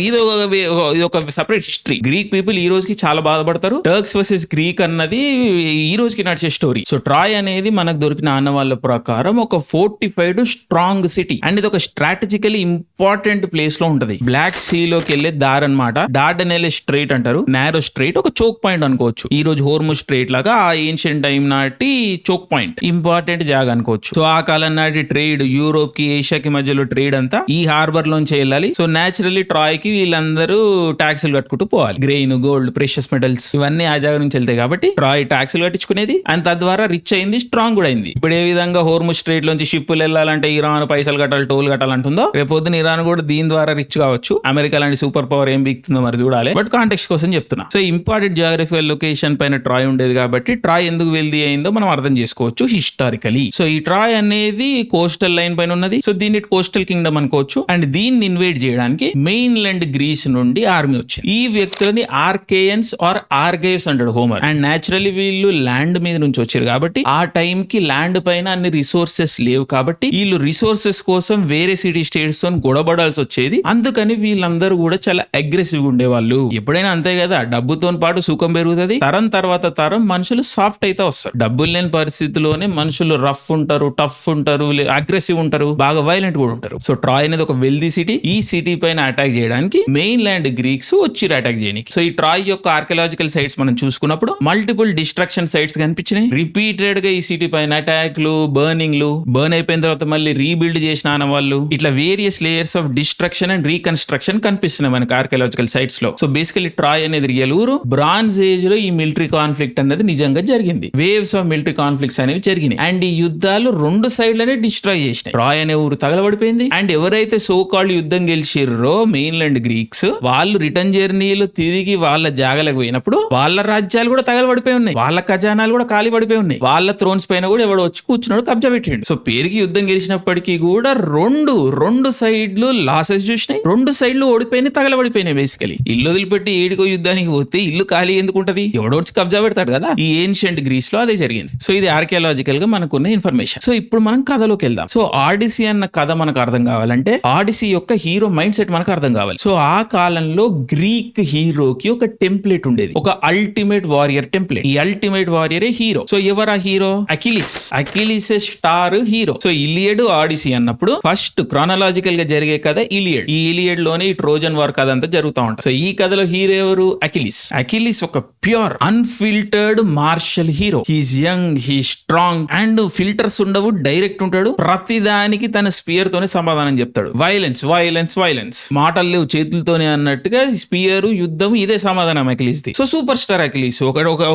ఇది ఒక సెపరేట్ హిస్టరీ. గ్రీక్ పీపుల్ ఈ రోజుకి చాలా బాధపడతారు. టర్క్స్ వర్సెస్ గ్రీక్ అన్నది ఈ రోజుకి నడిచే స్టోరీ. సో ట్రాయ్ అనేది మనకు దొరికిన ఆనవాళ్ళ ప్రకారం ఒక ఫోర్టిఫైడ్ స్ట్రాంగ్ సిటీ. అండ్ ఇది ఒక స్ట్రాటజికలీ ఇంపార్టెంట్ ప్లేస్ లో ఉంటది. బ్లాక్ సీ లోకి వెళ్లే దారి అనమాట. డార్డనెల్ స్ట్రైట్ అంటారు, నారో స్ట్రైట్, ఒక చోక్ పాయింట్ అనుకోవచ్చు. ఈ రోజు హోర్ముజ్ స్ట్రైట్ లాగా ఆ ఏన్షియంట్ టైం నాటి చోక్ పాయింట్, ఇంపార్టెంట్ జాగా అనుకోవచ్చు. సో ఆ కాలం నాటి ట్రేడ్, యూరోప్ కి ఏషియాకి మధ్యలో ట్రేడ్ అంతా ఈ హార్బర్ లోంచి వెళ్ళాలి. సో నేచురల్లీ ట్రాయ్ కి వీళ్ళందరూ ట్యాక్సులు కట్టుకుంటూ పోవాలి. గ్రెయిన్, గోల్డ్, ప్రెషియస్ మెటల్స్ ఇవన్నీ ఆ జాగా నుంచి వెళ్తాయి కాబట్టి ట్రాయ్ ట్యాక్సులు కట్టించుకునేది. అండ్ తద్వారా రిచ్ అయింది, స్ట్రాంగ్ కూడా అయింది. ఇప్పుడు ఏ విధంగా హోర్ముజ్ స్ట్రైట్ లోంచి షిప్పులు వెళ్ళాలంటే ఇరాన్ పైసలు కట్టాలి, టోల్ కట్టాలంటుందో, రేపొద్దున ఇరాన్ కూడా దీని ద్వారా రిచ్ కావచ్చు. అమెరికా లాంటి సూపర్ పవర్ ఏం బిగుతుందో మరి చూడాలి. బట్ కాంటెక్స్ట్ కోసం చెప్తున్నా. సో ఇంపార్టెంట్ జియోగ్రఫికల్ లొకేషన్ పైన ట్రాయ్ ఉండేది కాబట్టి ట్రాయ్ ఎందుకు వెల్దీ అయిందో మనం అర్థం చేసుకోవచ్చు హిస్టారికలీ. సో ఈ ట్రాయ్ అనేది కోస్టల్ లైన్ పైన ఉన్నది. సో దీన్ని కోస్టల్ కింగ్డమ్ అనుకోవచ్చు. అండ్ దీన్ని ఇన్వైట్ చేయడానికి మెయిన్ ల్యాండ్ గ్రీస్ నుండి ఆర్మీ వచ్చింది. ఈ వ్యక్తులని ఆర్కేయన్స్ ఆర్ ఆర్గైవ్స్ అంటాడు హోమర్. అండ్ నేచురల్లీ వీళ్ళు ల్యాండ్ మీద నుంచి వచ్చారు కాబట్టి ఆ టైం కి ల్యాండ్ పైన అన్ని రిసోర్సెస్ లేవు కాబట్టి వీళ్ళు రిసోర్సెస్ కోసం వేరే సిటీ స్టేట్స్ తో గొడవడాల్సి వచ్చేది. అందుకని వీళ్ళందరూ కూడా చాలా అగ్రెసివ్ గా ఉండేవాళ్ళు. ఎప్పుడైనా అంతే కదా, డబ్బుతో పాటు సుఖం పెరుగుతుంది. తరం తర్వాత తరం మనుషులు సాఫ్ట్ అయితే వస్తారు. డబ్బులు లేని పరిస్థితిలోనే మనుషులు రఫ్ ఉంటారు, టఫ్ ఉంటారు, అగ్రెసివ్ ఉంటారు, బాగా వైలెంట్ కూడా ఉంటారు. సో ట్రాయ్ అనేది ఒక వెల్దీ సిటీ. ఈ సిటీ పైన అటాక్ చేయడానికి మెయిన్ ల్యాండ్ గ్రీక్స్ వచ్చిరు అటాక్ చేయడానికి. సో ఈ ట్రాయ్ యొక్క ఆర్కియలాజికల్ సైట్స్ మనం చూసుకున్నప్పుడు మల్టిపుల్ డిస్ట్రక్షన్ సైట్స్ కనిపించినాయి. రిపీటెడ్ గా ఈ సిటీ పైన అటాక్లు, బర్నింగ్లు, బర్న్ అయిపోయిన తర్వాత మళ్ళీ రీబిల్డ్ చేసిన వాళ్ళు, ఇట్లా various layers of destruction and reconstruction కనిపిస్తున్నాయి మనకి ఆర్కియలాజికల్ సైట్స్ లో. సో బేసికలీ ట్రాయ్ అనేది రియల్ ఊరు. బ్రాంజ్ ఏజ్ లో ఈ మిలిటరీ కాన్ఫ్లిక్ట్ అనేది నిజంగా జరిగింది. వేవ్స్ ఆఫ్ మిలిటరీ కాన్ఫ్లిక్ట్స్ అనేవి జరిగినాయి. అండ్ ఈ యుద్ధాలు రెండు సైడ్లనే డిస్ట్రాయ్ చేసినాయి. ట్రాయ్ అనే ఊరు తగలబడిపోయింది. అండ్ ఎవరైతే సో కాల్డ్ యుద్ధం గెలిచిర్రో మెయిన్లాండ్ గ్రీక్స్, వాళ్ళు రిటర్న్ జర్నీలు తిరిగి వాళ్ళ జాగలకు పోయినప్పుడు వాళ్ళ రాజ్యాలు కూడా తగలబడిపోయి ఉన్నాయి, వాళ్ళ ఖజానాలు కూడా ఖాళీ పడిపోయి ఉన్నాయి, వాళ్ళ థ్రోన్స్ పైన కూడా ఎవడు వచ్చి కూర్చున్నాడు, కబ్జా పెట్టిండు. సో పేరుకి యుద్ధం గెలిచినప్పటికీ కూడా రెండు సైడ్లు లాసెస్ చూసినాయి, రెండు సైడ్లు ఓడిపోయినాయి, తగలబడిపోయినాయి. బేసికలీ ఇల్లు వదిలిపెట్టి ఏడికో యుద్ధానికి పోతే ఇల్లు ఖాళీ ఎందుకు ఉంటది, ఎవడో వచ్చి కబ్జా పెడతాడు కదా. ఈ ఏన్షియంట్ గ్రీస్ లో అదే జరిగింది. సో ఇది ఆర్కియాలజికల్ గా మనకున్న ఇన్ఫర్మేషన్. సో ఇప్పుడు మనం కథలోకి వెళ్దాం. సో ఆడిసీ అన్న కథ మనకు అర్థం కావాలంటే ఆడిసీ యొక్క హీరో మైండ్ సెట్ మనకు అర్థం కావాలి. సో ఆ కాలంలో గ్రీక్ హీరోకి ఒక టెంప్లెట్ ఉండేది, ఒక అల్టిమేట్ వారియర్ టెంప్లెట్. ఈ అల్టిమేట్ వారియరే హీరో. సో ఎవరా hero? Achilles. Achilles star hero. So Iliad Odyssey అన్నప్పుడు ఫస్ట్ క్రానలాజికల్ గా జరిగే కథ ఇలియడ్. ఈ ఇలియడ్ లోనే ఈ ట్రోజన్ వార్ కథ అంతా జరుగుతూ ఉంటుంది. సో ఈ కథలో హీరో ఎవరు? అకిలిస్. అకిలిస్ ఒక pure unfiltered martial hero. He's young, he strong and filters ఉండవు, డైరెక్ట్ ఉంటాడు. ప్రతి దానికి తన స్పియర్ తోనే సమాధానం చెప్తాడు. వైలెన్స్ వైలెన్స్ వైలెన్స్, మాటలు లేవు చేతులతోనే అన్నట్టుగా స్పియర్, యుద్ధం, ఇదే సమాధానం అకిలిస్ ది. సో సూపర్ స్టార్ అకిలిస్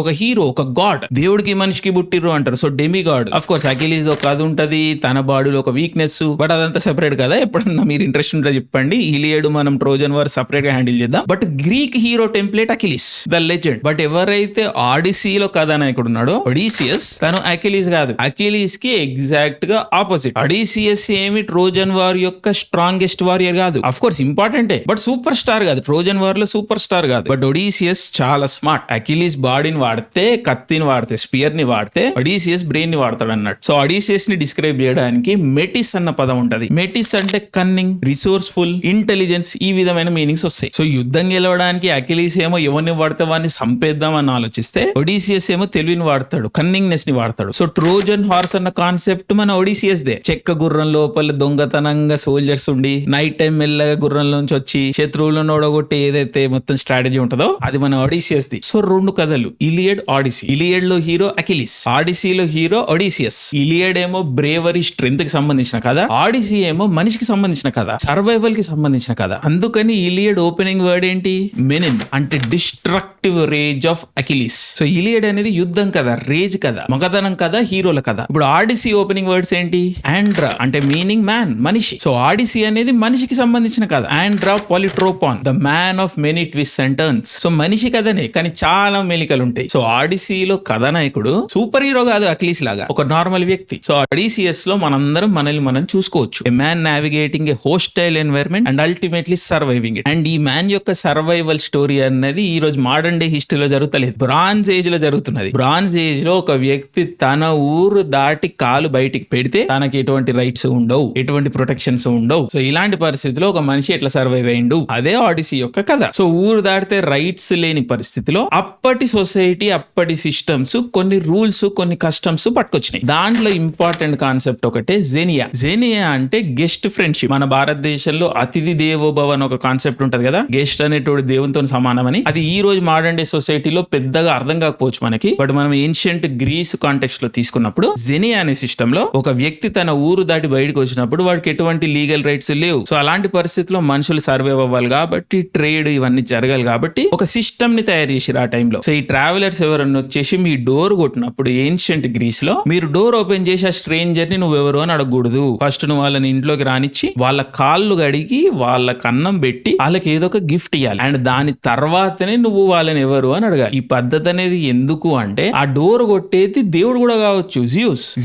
ఒక హీరో, ఒక గాడ్. దేవుడికి మనిషికి పుట్టిర్రు అంటారు. So demi god. Of course Achilles ఒక కథ ఉంటది, తన బాడీలో ఒక వీక్నెస్, బట్ అదంతా సెపరేట్ కదా. ఎప్పుడన్నా మీరు ఇంట్రెస్ట్ ఉంటే చెప్పండి, ఇలియడ్ మనం ట్రోజన్ వార్ సెపరేట్ గా హ్యాండిల్ చేద్దాం. But Greek hero template Achilles, the legend. But ఎవరైతే ఆడిసీలో కథానాయకుడు ఉన్నాడో ఒడీసియస్, తను అకిలిస్ కాదు. అకిలిస్ కి ఎగ్జాక్ట్ గా ఆపోజిట్. ఒడీసియస్ ఏమి ట్రోజన్ వార్ యొక్క స్ట్రాంగెస్ట్ వారియర్ కాదు. అఫ్ కోర్స్ ఇంపార్టెంటే, బట్ సూపర్ స్టార్ కాదు. ట్రోజన్ వార్ లో సూపర్ స్టార్ కాదు. బట్ ఒడీసియస్ చాలా స్మార్ట్. అకిలిస్ బాడీని వాడితే, కత్తిని వాడితే, స్పియర్ ని వాడితే, ఒడీసియస్ బ్రెయిన్ ని వాడతాడు అన్నట్టు. సో ఒడీసియస్ ని డిస్క్రైబ్ చేయడానికి మెటిస్ అన్న పదం ఉంటది. మెటిస్ అంటే కన్నింగ్, రిసోర్స్ఫుల్, ఇంటెలిజెన్స్, ఈ విధమైన మీనింగ్స్ వస్తాయి. సో యుద్ధం గెలవడానికి అకిలిస్ ఏమో ఎవరిని వాడితే వాడిని సంపేద్దాం అని ఆలోచిస్తే, ఒడీసియస్ ఏమో తెలివిని వాడతాడు, కన్నింగ్నెస్ ని వాడతాడు. సో ట్రోజన్ హార్స్ అన్న కాన్సెప్ట్ మన ఒడీసియస్ దే. చెక్క గుర్రం లోపల దొంగతనంగా సోల్జర్స్ ఉండి నైట్ టైం మెల్లగా గుర్రంలోంచి వచ్చి శత్రువులను ఓడగొట్టి ఏదైతే మొత్తం స్ట్రాటజీ ఉంటుందో అది మన ఒడీసియస్ ది. సో రెండు కథలు, ఇలియడ్, ఆడిసీ. ఇలియడ్ లో హీరో అకిలిస్, ఆడిసీలో హీరో ఒడీసియస్. ఇలియడ్ ఏమో బ్రేవరీ, స్ట్రెంత్ కి సంబంధించిన కథ, ఆడిసీ ఏమో మనిషికి సంబంధించిన కథ, సర్వైవల్ కి సంబంధించిన కథ. అందుకని ఇలియడ్ ఓపెనింగ్ వర్డ్ ఏంటి? మెనిన్, అంటే destructive rage of Achilles. So Iliad అనేది యుద్ధం కదా, రేజ్ కదా, మగధనం కదా, హీరోల కదా. ఇప్పుడు ఆడిసీ ఓపెనింగ్ వర్డ్స్ ఏంటి? ఆండ్రా అంటే మీనింగ్ మ్యాన్, మనిషి. సో ఆడిసీ అనేది మనిషికి సంబంధించిన కథ. Andra polytropon, the man of many twist and turns. So మనిషి కథనే, కానీ చాలా మెలికలు ఉంటాయి. సో ఆడిసీలో కథానాయకుడు సూపర్ హీరో కాదు అకిలిస్ లాగా, ఒక నార్మల్ వ్యక్తి. సో ఒడీసియస్ లో మనందరం మనల్ని మనం చూసుకోవచ్చు. ఏ man navigating A hostile environment and ultimately surviving it. And ఈ మ్యాన్ యొక్క సర్వైవల్ స్టోరీ అనేది ఈ రోజు మోడర్న్ డే హిస్టరీలో జరుగుతలేదు, బ్రాంజ్ ఏజ్ లో జరుగుతున్నది. బ్రాంజ్ ఏజ్ లో ఒక వ్యక్తి తన ఊరు దాటి కాలు బయటికి పెడితే తనకి ఎటువంటి రైట్స్ ఉండవు, ఎటువంటి ప్రొటెక్షన్స్ ఉండవు. సో ఇలాంటి పరిస్థితిలో ఒక మనిషి ఎట్లా సర్వైవ్ అయ్యిండు, అదే ఆడిసీ యొక్క కథ. సో ఊరు దాటితే రైట్స్ లేని పరిస్థితిలో అప్పటి సొసైటీ, అప్పటి సిస్టమ్స్ కొన్ని రూల్స్, కొన్ని కస్టమ్స్ పట్టుకొచ్చినాయి. దాంట్లో ఇంపార్టెంట్ కాన్సెప్ట్ ఒకటే జెనియా. జెనియా అంటే గెస్ట్ ఫ్రెండ్షిప్. మన భారతదేశంలో అతిథి దేవోభవ అని ఒక కాన్సెప్ట్ ఉంటది కదా, గెస్ట్ అనేటోడు దేవునితో సమానమని. అది ఈ రోజు మోడర్న్ డే సొసైటీలో పెద్దగా అర్థం కాకపోవచ్చు మనకి. బట్ మనం ఏన్షియంట్ గ్రీస్ కాంటెక్స్ట్ లో తీసుకున్నప్పుడు జెనియా అనే సిస్టమ్ లో ఒక వ్యక్తి తన ఊరు దాటి బయటకు వచ్చినప్పుడు వాడికి ఎటువంటి లీగల్ రైట్స్ లేవు. సో అలాంటి పరిస్థితుల్లో మనుషులు సర్వైవ్ అవ్వాలి కాబట్టి, ట్రేడ్ ఇవన్నీ జరగాలి కాబట్టి ఒక సిస్టమ్ ని తయారు చేసిరు ఆ టైంలో. సో ఈ ట్రావెలర్స్ ఎవరన్నా వచ్చేసి మీ డోర్ కొట్టినప్పుడు ఏన్షియంట్ గ్రీస్ లో మీరు డోర్ ఓపెన్ చేసి ఆ స్ట్రేంజర్ ని నువ్వెవరు అని అడగకూడదు. ఫస్ట్ నువ్వు వాళ్ళని ఇంట్లోకి రానిచ్చి వాళ్ళ కాళ్ళు కడిగి వాళ్ళకి అన్నం పెట్టి వాళ్ళకి ఏదో ఒక గిఫ్ట్ ఇవ్వాలి. అండ్ దాని తర్వాతనే నువ్వు వాళ్ళని ఎవరు అని అడగాలి. ఈ పద్ధతి అనేది ఎందుకు అంటే ఆ డోర్ కొట్టేది దేవుడు కూడా కావచ్చు,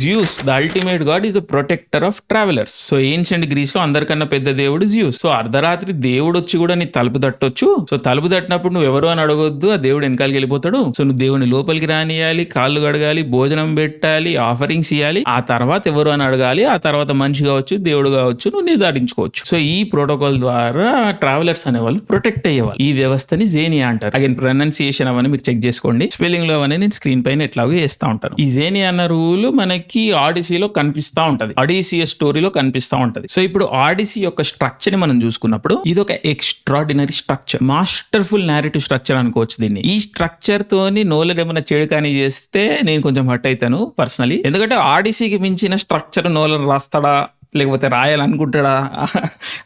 Zeus the ultimate god is the protector of travellers. So ancient Greece లో అందరికన్నా పెద్ద దేవుడు జియూస్. సో అర్ధరాత్రి దేవుడు వచ్చి కూడా నీ తలుపు తట్టొచ్చు. సో తలుపు తట్టినప్పుడు నువ్వు ఎవరు అని అడగొద్దు, ఆ దేవుడు వెనకాలకి వెళ్ళిపోతాడు. సో నువ్వు దేవుని లోపలికి రానియాలి, కాళ్ళు కడగాలి, భోజనం పెట్టాలి, ఆఫరింగ్స్ ఇవ్వాలి. ఆ తర్వాత ఎవరు అని అడగాలి, ఆ తర్వాత మనిషి కావచ్చు, దేవుడు కావచ్చు, నువ్వు నిర్ధారించుకోవచ్చు. సో ఈ ప్రోటోకాల్ ద్వారా ట్రావెలర్స్ అనేవాళ్ళు ప్రొటెక్ట్ అయ్యేవాళ్ళు. ఈ వ్యవస్థని జేనియా అంటారు. అగైన్ ప్రొనౌన్సియేషన్ అవన్నీ మీరు చెక్ చేసుకోండి, స్పెల్లింగ్ లో అవన్నీ నేను స్క్రీన్ పైన ఎట్లాగో వేస్తా ఉంటాను. ఈ జేనియా అన్న రూల్ మనకి ఆడిసీలో కనిపిస్తా ఉంటది, ఒడీసియస్ స్టోరీలో కనిపిస్తా ఉంటది. సో ఇప్పుడు ఆడిసీ యొక్క స్ట్రక్చర్ ని మనం చూసుకున్నప్పుడు ఇది ఒక extraordinary structure, masterful narrative structure అనుకోవచ్చు దీన్ని. ఈ స్ట్రక్చర్ తోని నోలర్ ఏమైనా చెడు కానీ చేస్తే నేను కొంచెం హర్ట్ అవుతాను పర్సనలీ. ఎందుకంటే ఆడిసీకి మించిన స్ట్రక్చర్ నోలర్ రాస్తాడా లేకపోతే రాయాలనుకుంటాడా,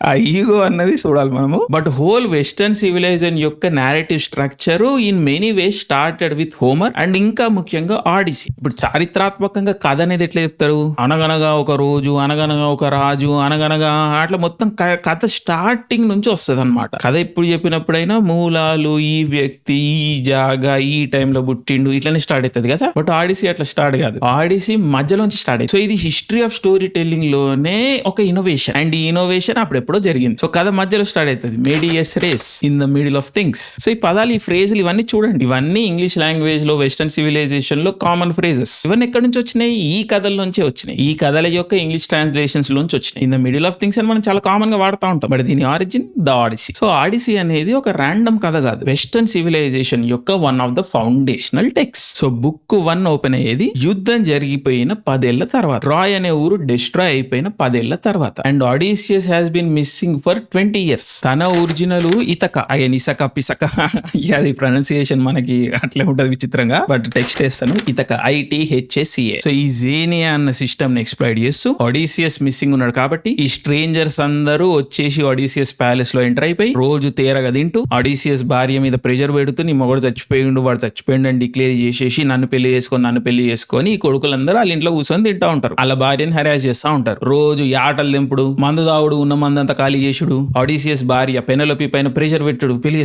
ఆ ఈగో అన్నది చూడాలి మనము. బట్ హోల్ వెస్టర్న్ సివిలైజేషన్ యొక్క narrative structure in many ways started with Homer and ఇంకా ముఖ్యంగా ఆడిసీ. ఇప్పుడు చారిత్రాత్మకంగా కథ అనేది ఎట్లా చెప్తారు, అనగనగా ఒక రోజు, అనగనగా ఒక రాజు, అనగనగా అట్లా మొత్తం కథ స్టార్టింగ్ నుంచి వస్తుంది అనమాట. కథ ఎప్పుడు చెప్పినప్పుడైనా మూలాలు, ఈ వ్యక్తి, ఈ జాగా, ఈ టైంలో పుట్టిండు, ఇట్లనే స్టార్ట్ అవుతుంది కదా. బట్ ఆడిసీ అట్లా స్టార్ట్ కాదు, ఆడిసీ మధ్యలోంచి స్టార్ట్ అయ్యింది. సో ఇది హిస్టరీ ఆఫ్ స్టోరీ టెల్లింగ్ లోనే ఒక ఇన్నోవేషన్, అండ్ ఈ ఇన్నోవేషన్ అప్పుడెప్పుడో జరిగింది. సో కథ మధ్యలో స్టార్ట్ అవుతుంది, medias res in the middle of things. So ఈ పదాలు, ఈ ఫ్రేజులు ఇవన్నీ చూడండి, ఇవన్నీ ఇంగ్లీష్ లాంగ్వేజ్ లో, వెస్టర్న్ సివిలైజేషన్ లో కామన్ ఫ్రేజెస్. ఇవన్నీ ఎక్కడి నుంచి వచ్చినాయి, ఈ కథల నుంచి వచ్చినాయి, ఈ కథల యొక్క ఇంగ్లీష్ ట్రాన్స్లేషన్స్ లోంచి వచ్చినాయి. In the middle of things అని మనం చాలా కామన్ గా వాడుతూ ఉంటాం, బట్ దీని origin the Odyssey. So Odyssey అనేది ఒక ర్యాండమ్ కథ కాదు, వెస్టర్న్ సివిలైజేషన్ యొక్క one of the foundational text. So book 1 open అయ్యేది యుద్ధం జరిగిపోయిన 10 ఏళ్ల తర్వాత, ట్రాయ్ అనే ఊరు డిస్ట్రాయ్ అయిపోయిన 10 ఏళ్ల తర్వాత. And Odysseus has been missing for 20 years. తన ఒరిజినల్ ఇతక, అగైన్ ఇసక పిసక, అది ప్రొనౌన్సియేషన్ మనకి అట్లే ఉంటది విచిత్రంగా, బట్ టెక్స్ట్ వేస్తాను, ఇతక, ITHACA. సో ఈ జేనియా అన్న సిస్టమ్ ని ఎక్స్ప్లాయిట్ చేస్తూ ఆడిసియస్ మిస్సింగ్ ఉన్నాడు కాబట్టి ఈ స్ట్రేంజర్స్ అందరూ వచ్చేసి ఆడిసియస్ ప్యాలెస్ లో ఎంటర్ అయిపోయి రోజు తేరగా తింటూ ఆడిసియస్ భార్య మీద ప్రెజర్ పెడుతూ, నీ మొగడు చచ్చిపోయిండు, వాడు చచ్చిపోయిండు అని డిక్లేర్ చేసేసి నన్ను పెళ్లి చేసుకొని ఈ కొడుకులందరూ వాళ్ళ ఇంట్లో కూర్చొని తింటా ఉంటారు, వాళ్ళ భార్యని హెరాస్ చేస్తా ఉంటారు. రోజు యాటలు దింపుడు, మందు తాగుడు, ఉన్న మందంతా ఖాళీ చేసుడు, ఆడిసియస్ భార్య పెనలోపి పైన ప్రెషర్ పెట్టుడు, పెళ్లి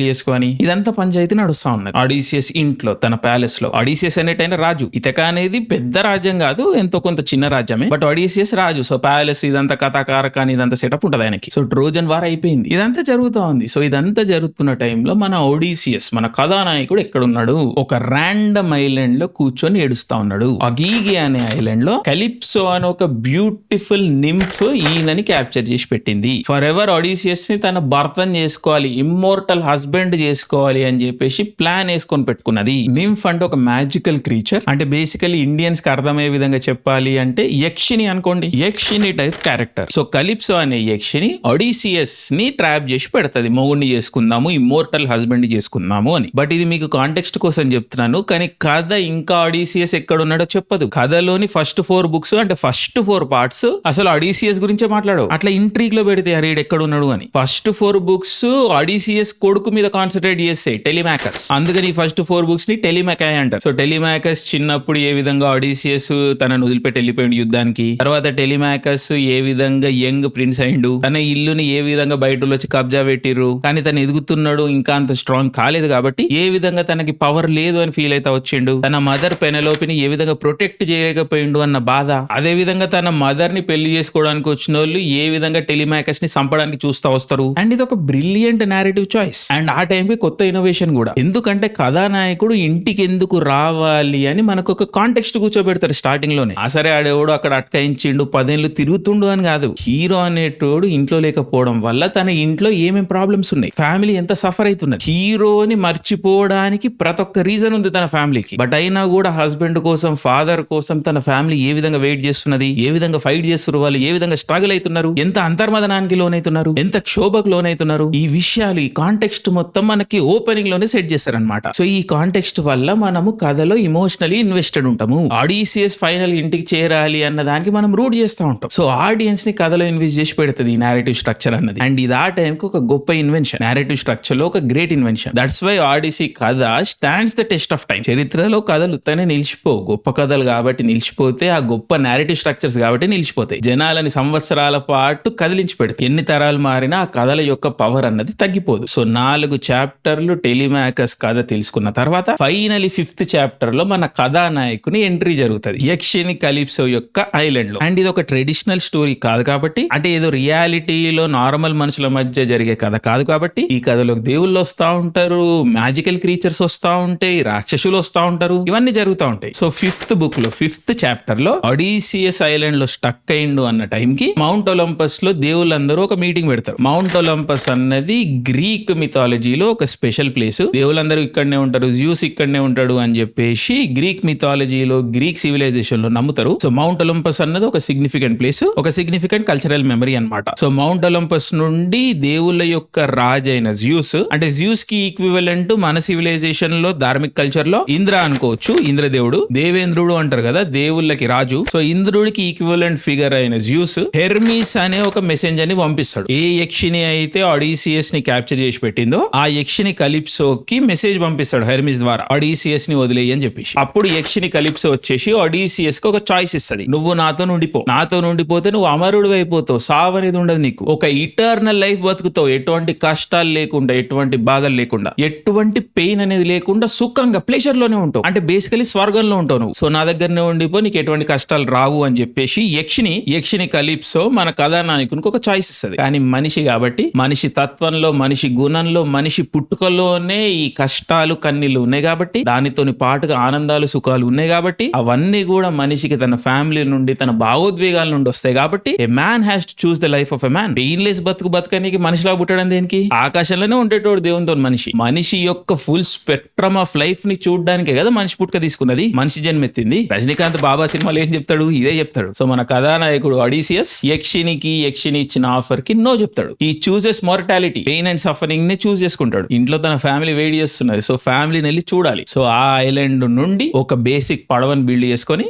చేసుకో అని ఇదంతా పంచాయతీ నడుస్తా ఉన్నది ఆడిసియస్ ఇంట్లో, తన ప్యాలెస్ లో. ఆడిసియస్ అనేటైన రాజు, ఇతక అనేది పెద్ద రాజ్యం కాదు, ఎంతో కొంత చిన్న రాజ్యమే, బట్ ఆడిసియస్ రాజు. సో ప్యాలెస్ ఇదంతా కథాకారక అని ఇదంతా సెటప్ ఉంటది ఆయనకి. సో ట్రోజన్ వార్ అయిపోయింది, ఇదంతా జరుగుతా ఉంది. సో ఇదంతా జరుగుతున్న టైంలో మన ఓడిసియస్, మన కథానాయకుడు ఎక్కడున్నాడు, ఒక ర్యాండమ్ ఐలాండ్ లో కూర్చొని ఏడుస్తా ఉన్నాడు. అగీగి అనే ఐలాండ్ లో కలిప్సో అని ఒక బ్యూటిఫుల్ నింఫ్ ఈయనని క్యాప్చర్ చేసి పెట్టింది. ఫర్ ఎవర్ ఆడిసియస్ ని తన భర్తను చేసుకోవాలి, ఇమ్మోర్టల్ హస్బెండ్ చేసుకోవాలి అని చెప్పేసి ప్లాన్ వేసుకొని పెట్టుకున్నది. నింఫ్ అంటే ఒక మ్యాజికల్ క్రీచర్, అంటే బేసికలీ ఇండియన్స్ కి అర్థమయ్యే విధంగా చెప్పాలి అంటే యక్షిని అనుకోండి, యక్షిని టైప్ క్యారెక్టర్. సో కలిప్సో అనే యక్షిని ఆడిసియస్ ని ట్రాప్ చేసి పెడతది, మొగుడిని చేసుకుందాము, ఇమ్మోర్టల్ హస్బెండ్ చేసుకుందాము అని. బట్ ఇది మీకు కాంటెక్స్ట్ కోసం చెప్తున్నాను, కానీ కథ ఇంకా ఆడిసియస్ ఎక్కడ ఉన్నాడో చెప్పదు. కథలోని ఫస్ట్ 4 బుక్స్ అంటే ఫస్ట్ 4 పార్ట్స్ అసలు ఆడిసియస్ గురించే మాట్లాడు, అట్లా ఇంట్రీగ్ లో పెడితే అరే ఎక్కడ ఉన్నాడు అని. ఫస్ట్ 4 బుక్స్ ఆడిసియస్ కొడుకు మీద కాన్సన్ట్రేట్ చేస్తాయి, టెలిమాకస్. అందుకని ఫస్ట్ 4 బుక్స్ ని టెలిమాకాయ్ అంటారు. సో టెలిమాకస్ చిన్నప్పుడు ఏ విధంగా ఆడిసియస్ తనను వదిలిపెట్టి వెళ్ళిపోయింది యుద్ధానికి, తర్వాత టెలిమాకస్ ఏ విధంగా యంగ్ ప్రిన్స్ అయిండు, తన ఇల్లుని ఏ విధంగా బయట వచ్చి కబ్జా పెట్టిర్రు, కానీ తను ఎదుగుతున్నాడు, ఇంకా అంత స్ట్రాంగ్ కాలేదు కాబట్టి ఏ విధంగా తనకి పవర్ లేదు అని ఫీల్ అయితే వచ్చిండు, తన మదర్ పెనలోపిని ఏ విధంగా ప్రొటెక్ట్ చేయలేకపోయిండు అన్న బాధ, అదే విధంగా తన మదర్ ని పెళ్లి చేసుకోవడానికి వచ్చిన వాళ్ళు ఏ విధంగా టెలిమాకస్ ని చంపడానికి చూస్తా వస్తారు. అండ్ ఇది ఒక బ్రిలియంట్ నేరేటివ్ చాయిస్, అండ్ ఆ టైంకి కొత్త ఇన్నోవేషన్ కూడా. ఎందుకంటే కథానాయకుడు ఇంటికి ఎందుకు రావాలి అని మనకు ఒక కాంటెక్స్ట్ కూర్చోబెడతారు స్టార్టింగ్ లోనే. సరే ఆడేవాడు అక్కడ అట్కాయించిండు, 10 ఏళ్ళు తిరుగుతుండు అని కాదు, హీరో అనేటోడు ఇంట్లో లేకపోవడం వల్ల తన ఇంట్లో ఏమేం ప్రాబ్లమ్స్ ఉన్నాయి, ఫ్యామిలీ ఎంత సఫర్ అవుతున్నారు, హీరోని మర్చిపోవడానికి ప్రతి ఒక్క రీజన్ ఉంది తన ఫ్యామిలీకి. బట్ అయినా కూడా హస్బెండ్ కోసం, ఫాదర్ కోసం తన ఫ్యామిలీ ఏ విధంగా వెయిట్ చేస్తున్నది, ఏ విధంగా ఫైట్ చేస్తున్నారు, వాళ్ళు ఏ విధంగా స్ట్రగుల్ అవుతున్నారు, ఎంత అంతర్మదనానికి లోనవుతున్నారు, ఎంత క్షోభకు లోనవుతున్నారు, ఈ విషయాలు, ఈ కాంటెక్స్ట్ మొత్తం మనకి ఓపెనింగ్ లోనే సెట్ చేస్తారనమాట. సో ఈ కాంటెక్స్ట్ వల్ల మనము కథలో ఇమోషనలీ ఇన్వెస్టెడ్ ఉంటాము. ఆడిసియస్ ఫైనల్ ఇంటికి చేరాలి అన్న దానికి మనం రూట్ చేస్తూ ఉంటాం. సో ఆడియన్స్ ని కథలో ఇన్వెస్ట్ చేసి పెడుతుంది ఈ నేరేటివ్ స్ట్రక్చర్ అన్నది. అండ్ ఇది ఆ టైంకి ఒక గొప్ప ఇన్వెన్షన్, నేరేటివ్ స్ట్రక్చర్ లో ఒక great invention. That's why Odyssey కథ stands the test of time. చరిత్రలో కథలు ఉత్తనే నిలిచిపో, గొప్ప కథలు కాబట్టి నిలిచిపోతే, ఆ గొప్ప నేరేటివ్ స్ట్రక్చర్స్ కాబట్టి నిలిచిపోతాయి. జనాలని సంవత్సరాల పాటు కదిలించి పెడతాయి. ఎన్ని తరాలు మారినా ఆ కథల యొక్క పవర్ అన్నది తగ్గిపోదు. సో 4 చాప్టర్లు టెలిమాకస్ కథ తెలుసుకున్న తర్వాత ఫైనలీ 5th చాప్టర్ లో మన కథానాయకుని ఎంట్రీ జరుగుతుంది యక్షిని కలిప్సో యొక్క ఐలాండ్ లో. అండ్ ఇది ఒక ట్రెడిషనల్ స్టోరీ కాదు కాబట్టి, అంటే ఏదో రియాలిటీలో నార్మల్ మనుషుల మధ్య జరిగే కథ కాదు కాబట్టి, ఈ కథలోకి దేవుళ్ళు వస్తా ఉంటారు, మ్యాజికల్ క్రీచర్స్ వస్తా ఉంటాయి, రాక్షసులు వస్తా ఉంటారు, ఇవన్నీ జరుగుతూ ఉంటాయి. సో 5th బుక్ లో 5th చాప్టర్ లో ఆడిసియస్ ఐలాండ్ లో స్టక్ అయిండు అన్న టైంకి మౌంట్ ఒలంపస్ లో దేవుళ్ళందరూ ఒక మీటింగ్ పెడతారు. మౌంట్ ఒలంపస్ అన్నది గ్రీక్ మిథాలజీలో ఒక స్పెషల్ ప్లేస్. దేవుళ్ళందరూ ఇక్కడనే ఉంటారు, జ్యూస్ ఇక్కడనే ఉంటాడు అని చెప్పేసి గ్రీక్ మిథాలజీలో, గ్రీక్ సివిలైజేషన్ లో నమ్ముతారు. సో మౌంట్ ఒలంపస్ అన్నది ఒక సిగ్నిఫికెంట్ ప్లేస్, ఒక సిగ్నిఫికెంట్ కల్చరల్ మెమరీ అన్నమాట. సో మౌంట్ ఒలంపస్ నుండి దేవుళ్ళ యొక్క రాజు అయిన జ్యూస్, అంటే జ్యూస్ కి ఈక్వివలెంట్ మన సివిలైజేషన్ లో ధార్మిక కల్చర్ లో ఇంద్ర అనుకోవచ్చు, ఇంద్రదేవుడు. దేవేంద్రుడు అంటారు కదా దేవుళ్ళకి రాజు. సో ఇంద్రుడికి ఈక్వివలెంట్ ఫిగర్ అయిన జ్యూస్ హెర్మీస్ అనే ఒక మెసెంజర్ ని పంపిస్తాడు. ఏ యక్షిని అయితే ఆడిసియస్ ని క్యాప్చర్ చేసి పెట్టిందో ఆ యక్షిని కలిప్సోకి మెసేజ్ పంపిస్తాడు హెర్మీస్ ద్వారా, ఆడిసియస్ ని వదిలేయి అని చెప్పేసి. అప్పుడు యక్షిని కలిప్సో వచ్చేసి ఆడిసియస్ కి ఒక చాయిస్ ఇస్తుంది, నువ్వు నాతో నుండిపోతే నువ్వు అమరుడు అయిపోతావు, సావు అనేది ఉండదు నీకు, ఒక ఇటర్నల్ లైఫ్ బతుకుతావు, ఎటువంటి కష్టాలు లేకుండా, ఎటువంటి బాధలు లేకుండా, ఎటువంటి పెయిన్ అనేది లేకుండా సుఖంగా ప్లెజర్ లోనే ఉంటావు, అంటే బేసికలీ స్వర్గంలో ఉంటావు నువ్వు. సో నా దగ్గరనే ఉండిపో, నీకు ఎటువంటి కష్టాలు రావు అని చెప్పేసి యక్షిని కలిప్సో మన కథానాయకునికి ఒక చాయిస్ ఇస్తుంది. కానీ మనిషి కాబట్టి, మనిషి తత్వంలో, మనిషి గుణంలో, మనిషి పుట్టుకలోనే ఈ కష్టాలు కన్నీళ్లు ఉన్నాయి కాబట్టి, దానితోని పాటుగా ఆనందాలు సుఖాలు ఉన్నాయి కాబట్టి, అవన్నీ కూడా మనిషికి తన ఫ్యామిలీ నుండి, తన భావోద్వేగాల నుండి వస్తాయి కాబట్టి, a man has to choose the life of a man. Painless బతకనికి మనిషిలా పుట్టడం దేనికి? ఆకాశంలోనే ఉండేటోడు దేవునితో మనిషి యొక్క ఫుల్ స్పెక్ట్రమ్ ఆఫ్ లైఫ్ ని చూడడానికే కదా మనిషి పుట్టుక తీసుకున్నది, మనిషి జన్మెత్తింది. రజనీకాంత్ బాబా సినిమాలు ఏం చెప్తాడు? ఇదే చెప్తాడు. సో మన కథానాయకుడు ఆడిసియస్ యక్షిని ఇచ్చిన ఆఫర్ కి నో చెప్తాడు. ఈ chooses mortality, pain and suffering ని చూస్ చేసుకుంటాడు. ఇంట్లో తన ఫ్యామిలీ వెయిట్ చేస్తున్నది, సో ఫ్యామిలీని వెళ్ళి చూడాలి. సో ఆ ఐలాండ్ నుండి ఒక బేసిక్ పడవని బిల్డ్ చేసుకొని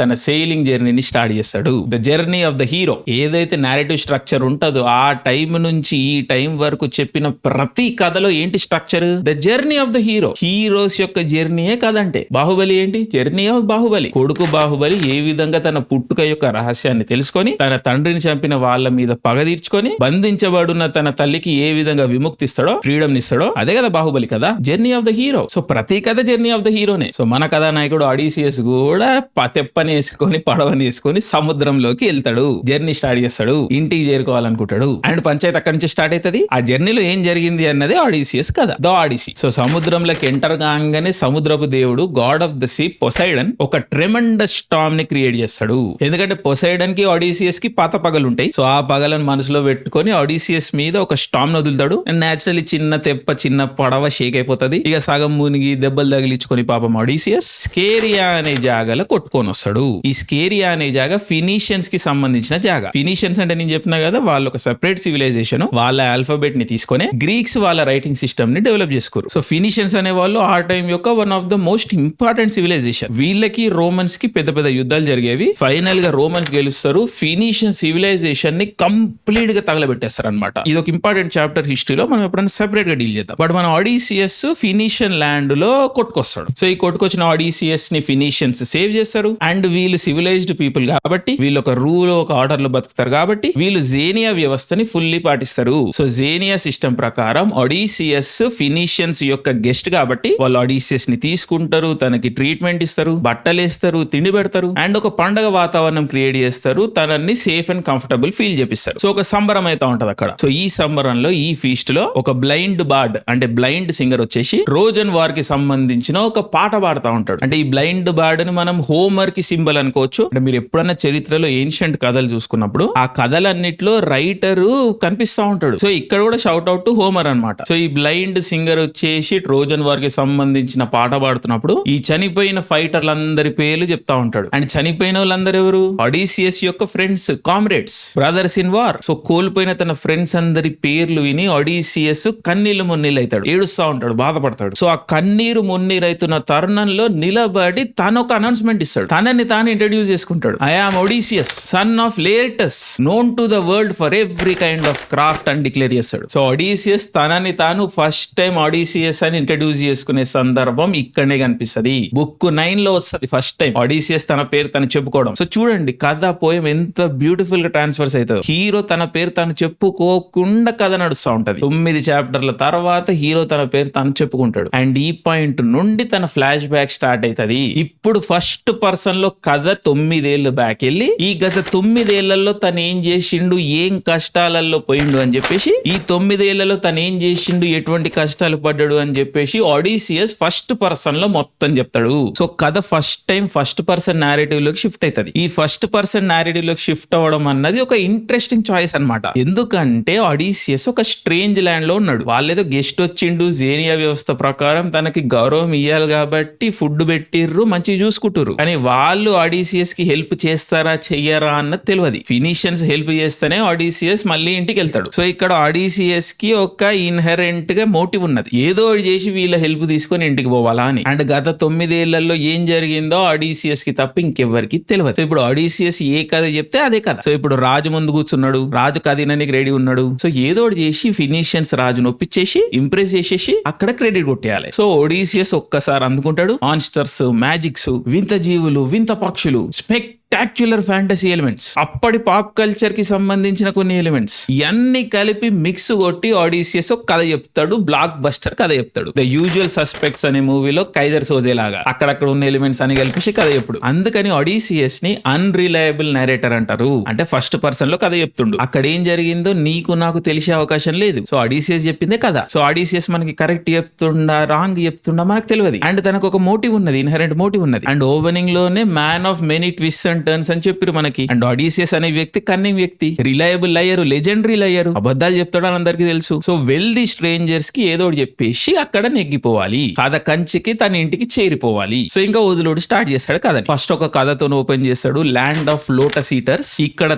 తన సెయిలింగ్ జర్నీని స్టార్ట్ చేస్తాడు. The journey of the hero. ఏదైతే నేరేటివ్ స్ట్రక్చర్ ఉంటుందో ఆ టైం నుంచి ఈ టైం వరకు చెప్పిన ప్రతి కథలో ఏంటి structure? The journey of the hero. Heroes యొక్క జర్నీయే కదంటే. బాహుబలి ఏంటి? Journey of Baahubali. కొడుకు బాహుబలి ఏ విధంగా తన పుట్టుక యొక్క రహస్యాన్ని తెలుసుకొని, తన తండ్రిని చంపిన వాళ్ళ మీద పగ తీర్చుకొని, బంధించబడున్న తన తల్లికి ఏ విధంగా విముక్తిస్తాడో, ఫ్రీడమ్ ఇస్తాడో, అదే కదా బాహుబలి కదా, journey of the hero. So ప్రతి కథ జర్నీ ఆఫ్ ద హీరోనే. సో మన కథానాయకుడు ఆడిసియస్ కూడా తెప్పని వేసుకొని, పడవని వేసుకొని సముద్రంలోకి వెళ్తాడు, జర్నీ స్టార్ట్ చేస్తాడు, ఇంటికి చేరుకోవాలనుకుంటాడు. అండ్ పంచాయతీ అక్కడి నుంచి స్టార్ట్ అవుతుంది. ఆ జర్నీలో ఏం జరిగింది అన్నది ఆడిసియస్ కదా, ద ఆడిసి. సో సముద్రంలోకి ఎంటర్ కాగానే సముద్రపు దేవుడు, గాడ్ ఆఫ్ ద సీ పొసైడన్, ఒక ట్రెమెండస్ స్టార్మ్ ని క్రియేట్ చేస్తాడు. ఎందుకంటే పొసైడన్ కి ఆడిసియస్ కి పాత పగలు ఉంటాయి. సో ఆ పగలను మనసులో పెట్టుకొని ఆడిసియస్ మీద ఒక స్టార్మ్ వదులుతాడు. అండ్ నేచురల్లీ చిన్న పడవ షేక్ అయిపోతుంది. ఇక సగం మునిగి దెబ్బలు తగిలించుకొని పాపం ఆడిసియస్ స్కేరియా అనే జాగాలో కొట్టుకొని వస్తాడు. ఈ స్కేరియా అనే జాగా ఫినీషియన్స్ కి సంబంధించిన జాగా. ఫినీషియన్స్ అంటే నేను చెప్పినా కదా, వాళ్ళు ఒక సెపరేట్ సివిలైజేషన్. వాళ్ళ ఆల్ఫాబెట్ ని తీసుకొని గ్రీక్స్ వాళ్ళ రైటింగ్ సిస్టమ్ ని డెవలప్ చేసుకోరు. సో ఫినీషియన్స్ అనే వాళ్ళు ఆ టైం యొక్క one of the most important civilization. వీళ్ళకి రోమన్స్ కి పెద్ద పెద్ద యుద్ధాలు జరిగేవి. ఫైనల్ గా రోమన్స్ గెలుస్తారు, ఫినీషియన్ సివిలైజేషన్ ని కంప్లీట్ గా తగలబెట్టేస్తారు అనమాట. ఇది ఒక ఇంపార్టెంట్ చాప్టర్ హిస్టరీలో, మనం ఎప్పుడైనా సెపరేట్ గా డీల్ చేద్దాం. బట్ మన ఆడిసియస్ ఫినీషియన్ ల్యాండ్ లో కొట్టుకొస్తాడు. సో ఈ కొట్టుకొచ్చిన ఆడిసియస్ ని ఫినీషియన్స్ సేవ్ చేస్తారు. అండ్ వీళ్ళు సివిలైజ్డ్ పీపుల్ కాబట్టి, వీళ్ళు ఒక రూల్, ఒక ఆర్డర్ లో బతుకుతారు కాబట్టి, వీళ్ళు జేనియా వ్యవస్థని ఫుల్లీ పాటిస్తారు. సో జేనియా సిస్టమ్ ప్రకారం ఆడిసియస్ ఫినీషియన్స్ యొక్క గెస్ట్ కాబట్టి, వాళ్ళు ఆడిసియస్ ని తీసుకుంటారు, తనకి ట్రీట్మెంట్ ఇస్తారు, బట్టలేస్తారు, తిండి పెడతారు, అండ్ ఒక పండగ వాతావరణం క్రియేట్ చేస్తారు, తనని సేఫ్ అండ్ కంఫర్టబుల్ ఫీల్ చేపిస్తారు. సో ఒక సంబరం అయితే ఉంటది అక్కడ. సో ఈ సంబరంలో, ఈ ఫీస్ట్ లో ఒక బ్లైండ్ బార్డ్, అంటే బ్లైండ్ సింగర్ వచ్చేసి ట్రోజన్ వార్ కి సంబంధించిన ఒక పాట పాడుతూ ఉంటాడు. అంటే ఈ బ్లైండ్ బార్డ్ ని మనం హోమర్ కి సింబల్ అనుకోవచ్చు. అంటే మీరు ఎప్పుడన్నా చరిత్రలో ఏన్షియంట్ కథలు చూసుకున్నప్పుడు ఆ కథలన్నిట్లో రైటరు కనిపిస్తా ఉంటాడు. సో ఇక్కడ కూడా షౌట్ అవుట్ టు హోమర్ అన్నమాట. సో ఈ బ్లైండ్ సింగర్ వచ్చేసి ట్రోజన్ వార్ కి సంబంధించిన పాట పాడుతున్నప్పుడు ఈ చనిపోయిన ఫైటర్లందరి పేర్లు చెప్తా ఉంటాడు. అండ్ చనిపోయిన వాళ్ళందరూ ఎవరు? ఆడిసియస్ యొక్క friends, comrades, brothers in war. So కోల్పోయిన తన ఫ్రెండ్స్ అందరి పేర్లు విని ఆడిసియస్ కన్నీళ్లు మున్నీళ్ళు అవుతాడు, ఏడుస్తా ఉంటాడు, బాధపడతాడు. సో ఆ కన్నీరు మున్నీరైతున్న తరుణంలో నిలబడి తను ఒక అనౌన్స్మెంట్ ఇస్తాడు, తనని తాను ఇంట్రడ్యూస్ చేసుకుంటాడు. I am Odysseus, son of Laertes, known to the world for every kind of craft అని డిక్లేర్ చేస్తాడు. సో ఆడిసియస్ తనని తాను ఫస్ట్ టైం ఆడిసియస్ అని ఇంట్రడ్యూస్ చేసుకునే సందర్భం ఇక్కడనే కనిపిస్తుంది. బుక్ 9 లో వస్తుంది ఫస్ట్ టైం ఆడిసియస్ తన పేరు తను చెప్పుకోవడం. సో చూడండి కథ పోయం ఎంత బ్యూటిఫుల్ గా ట్రాన్స్ఫర్స్ అవుతుంది. హీరో తన పేరు తను చెప్పుకోకుండా కథ నడుస్తూ ఉంటది. 9 చాప్టర్ల తర్వాత హీరో తన పేరు తను చెప్పుకుంటాడు. అండ్ ఈ పాయింట్ నుండి తన ఫ్లాష్ బ్యాక్ స్టార్ట్ అవుతుంది. ఇప్పుడు ఫస్ట్ పర్సన్ లో కథ 9 ఏళ్ళు బ్యాక్ వెళ్ళి, ఈ గత 9 ఏళ్లలో తను ఏం చేసిండు, ఏం కష్టాలలో పోయిండు అని చెప్పేసి, ఈ 9 ఏళ్లలో తను ఏం చేసిండు, ఎటువంటి కష్టాలు పడ్డాడు అని చెప్పేసి ఆడిసియస్ ఫస్ట్ పర్సన్ లో మొత్తం చెప్తాడు. సో కథ first time first person narrative లోకి షిఫ్ట్ అవుతుంది. ఈ ఫస్ట్ పర్సన్ నారేటివ్ లోకి షిఫ్ట్ అవ్వడం అన్నది ఒక ఇంట్రెస్టింగ్ చాయిస్ అన్నమాట. ఎందుకంటే ఆడిసియస్ ఒక స్ట్రేంజ్ ల్యాండ్ లో ఉన్నాడు. వాళ్ళేదో గెస్ట్ వచ్చిండు, జేనియా వ్యవస్థ ప్రకారం తనకి గౌరవం ఇయ్యాలి కాబట్టి ఫుడ్ పెట్టిర్రు, మంచిగా చూసుకుంటారు. కానీ వాళ్ళు ఆడిసియస్ కి హెల్ప్ చేస్తారా చెయ్యరా అన్నది తెలియదు. ఫినీషియన్స్ హెల్ప్ చేస్తేనే ఆడిసియస్ మళ్ళీ ఇంటికి వెళ్తాడు. సో ఇక్కడ ఆడిసియస్ కి ఒక ఇన్హెరెంట్ గా మోటివ్ ఉన్నది, ఏదో ఒకటి చేసి వీళ్ళ హెల్ప్ తీసుకొని ఇంటికి పోవాలా అని. అండ్ గత 9 ఏళ్లలో ఏం జరిగిందో ఆడిసియస్ కి తప్ప ఇంకెవ్వరికి తెలియదు. ఇప్పుడు ఆడిసియస్ ఏ కథ చెప్తే అదే కథ. సో ఇప్పుడు రాజు ముందు కూర్చున్నాడు, రాజు కథ వినడానికి రెడీ ఉన్నాడు. సో ఏదో ఒకటి చేసి ఫినీషియన్స్ రాజును ఒప్పించేసి ఇంప్రెస్ చేసేసి అక్కడ క్రెడిట్ కొట్టేయాలి. సో ఒడిసియస్ ఒక్కసారి అందుకుంటాడు. మాన్స్టర్స్, మ్యాజిక్స్, వింత జీవులు, వింత పక్షులు, స్పెక్టాక్యులర్ ఫ్యాంటసీ ఎలిమెంట్స్, అప్పటి పాప్ కల్చర్ కి సంబంధించిన కొన్ని ఎలిమెంట్స్ ఇవన్నీ కలిపి మిక్స్ కొట్టి ఆడిసియస్ ఒక కథ చెప్తాడు. బ్లాక్ బస్టర్ కథ చెప్తాడు. ద యూజువల్ సస్పెక్ట్స్ అనే మూవీలో కైజర్ సోజే లాగా అక్కడక్కడ ఉన్న ఎలిమెంట్స్ అని కలిపి కథ చెప్పుడు. అందుకని ఆడిసియస్ ని అన్రిలయబుల్ నరేటర్ అంటారు. అంటే ఫస్ట్ పర్సన్ లో కథ చెప్తుండు. అక్కడ ఏం జరిగిందో నీకు నాకు తెలిసే అవకాశం లేదు. సో ఆడిసియస్ చెప్పిందే కథ. సో ఆడిసియస్ మనకి కరెక్ట్ చెప్తుండా రాంగ్ చెప్తుండా మనకు తెలియదు. అండ్ తనకు ఒక మోటివ్ ఉన్నది, ఇన్హరెంట్ మోటివ్ ఉన్నది. అండ్ ఓపెనింగ్ లోనే man of many twist and turns అని చెప్పారు మనకి. అండ్ ఆడిసియస్ అనే వ్యక్తి కన్నింగ్ వ్యక్తి, రిలయబుల్ లయరు, లెజెండరీ లయరు, అబద్ధాలు చెప్తాడు అని అందరికీ తెలుసు. సో వెల్దీ స్ట్రేంజర్స్ కి ఏదో ఒకటి చెప్పేసి అక్కడ నెగ్గిపోవాలి, కథ కంచికి తన ఇంటికి చేరిపోవాలి. సో ఇంకా వదులుడు స్టార్ట్ చేస్తాడు కథని. ఫస్ట్ ఒక కథతో ఓపెన్ చేస్తాడు, ల్యాండ్ ఆఫ్ లోటస్ ఈటర్స్. ఇక్కడ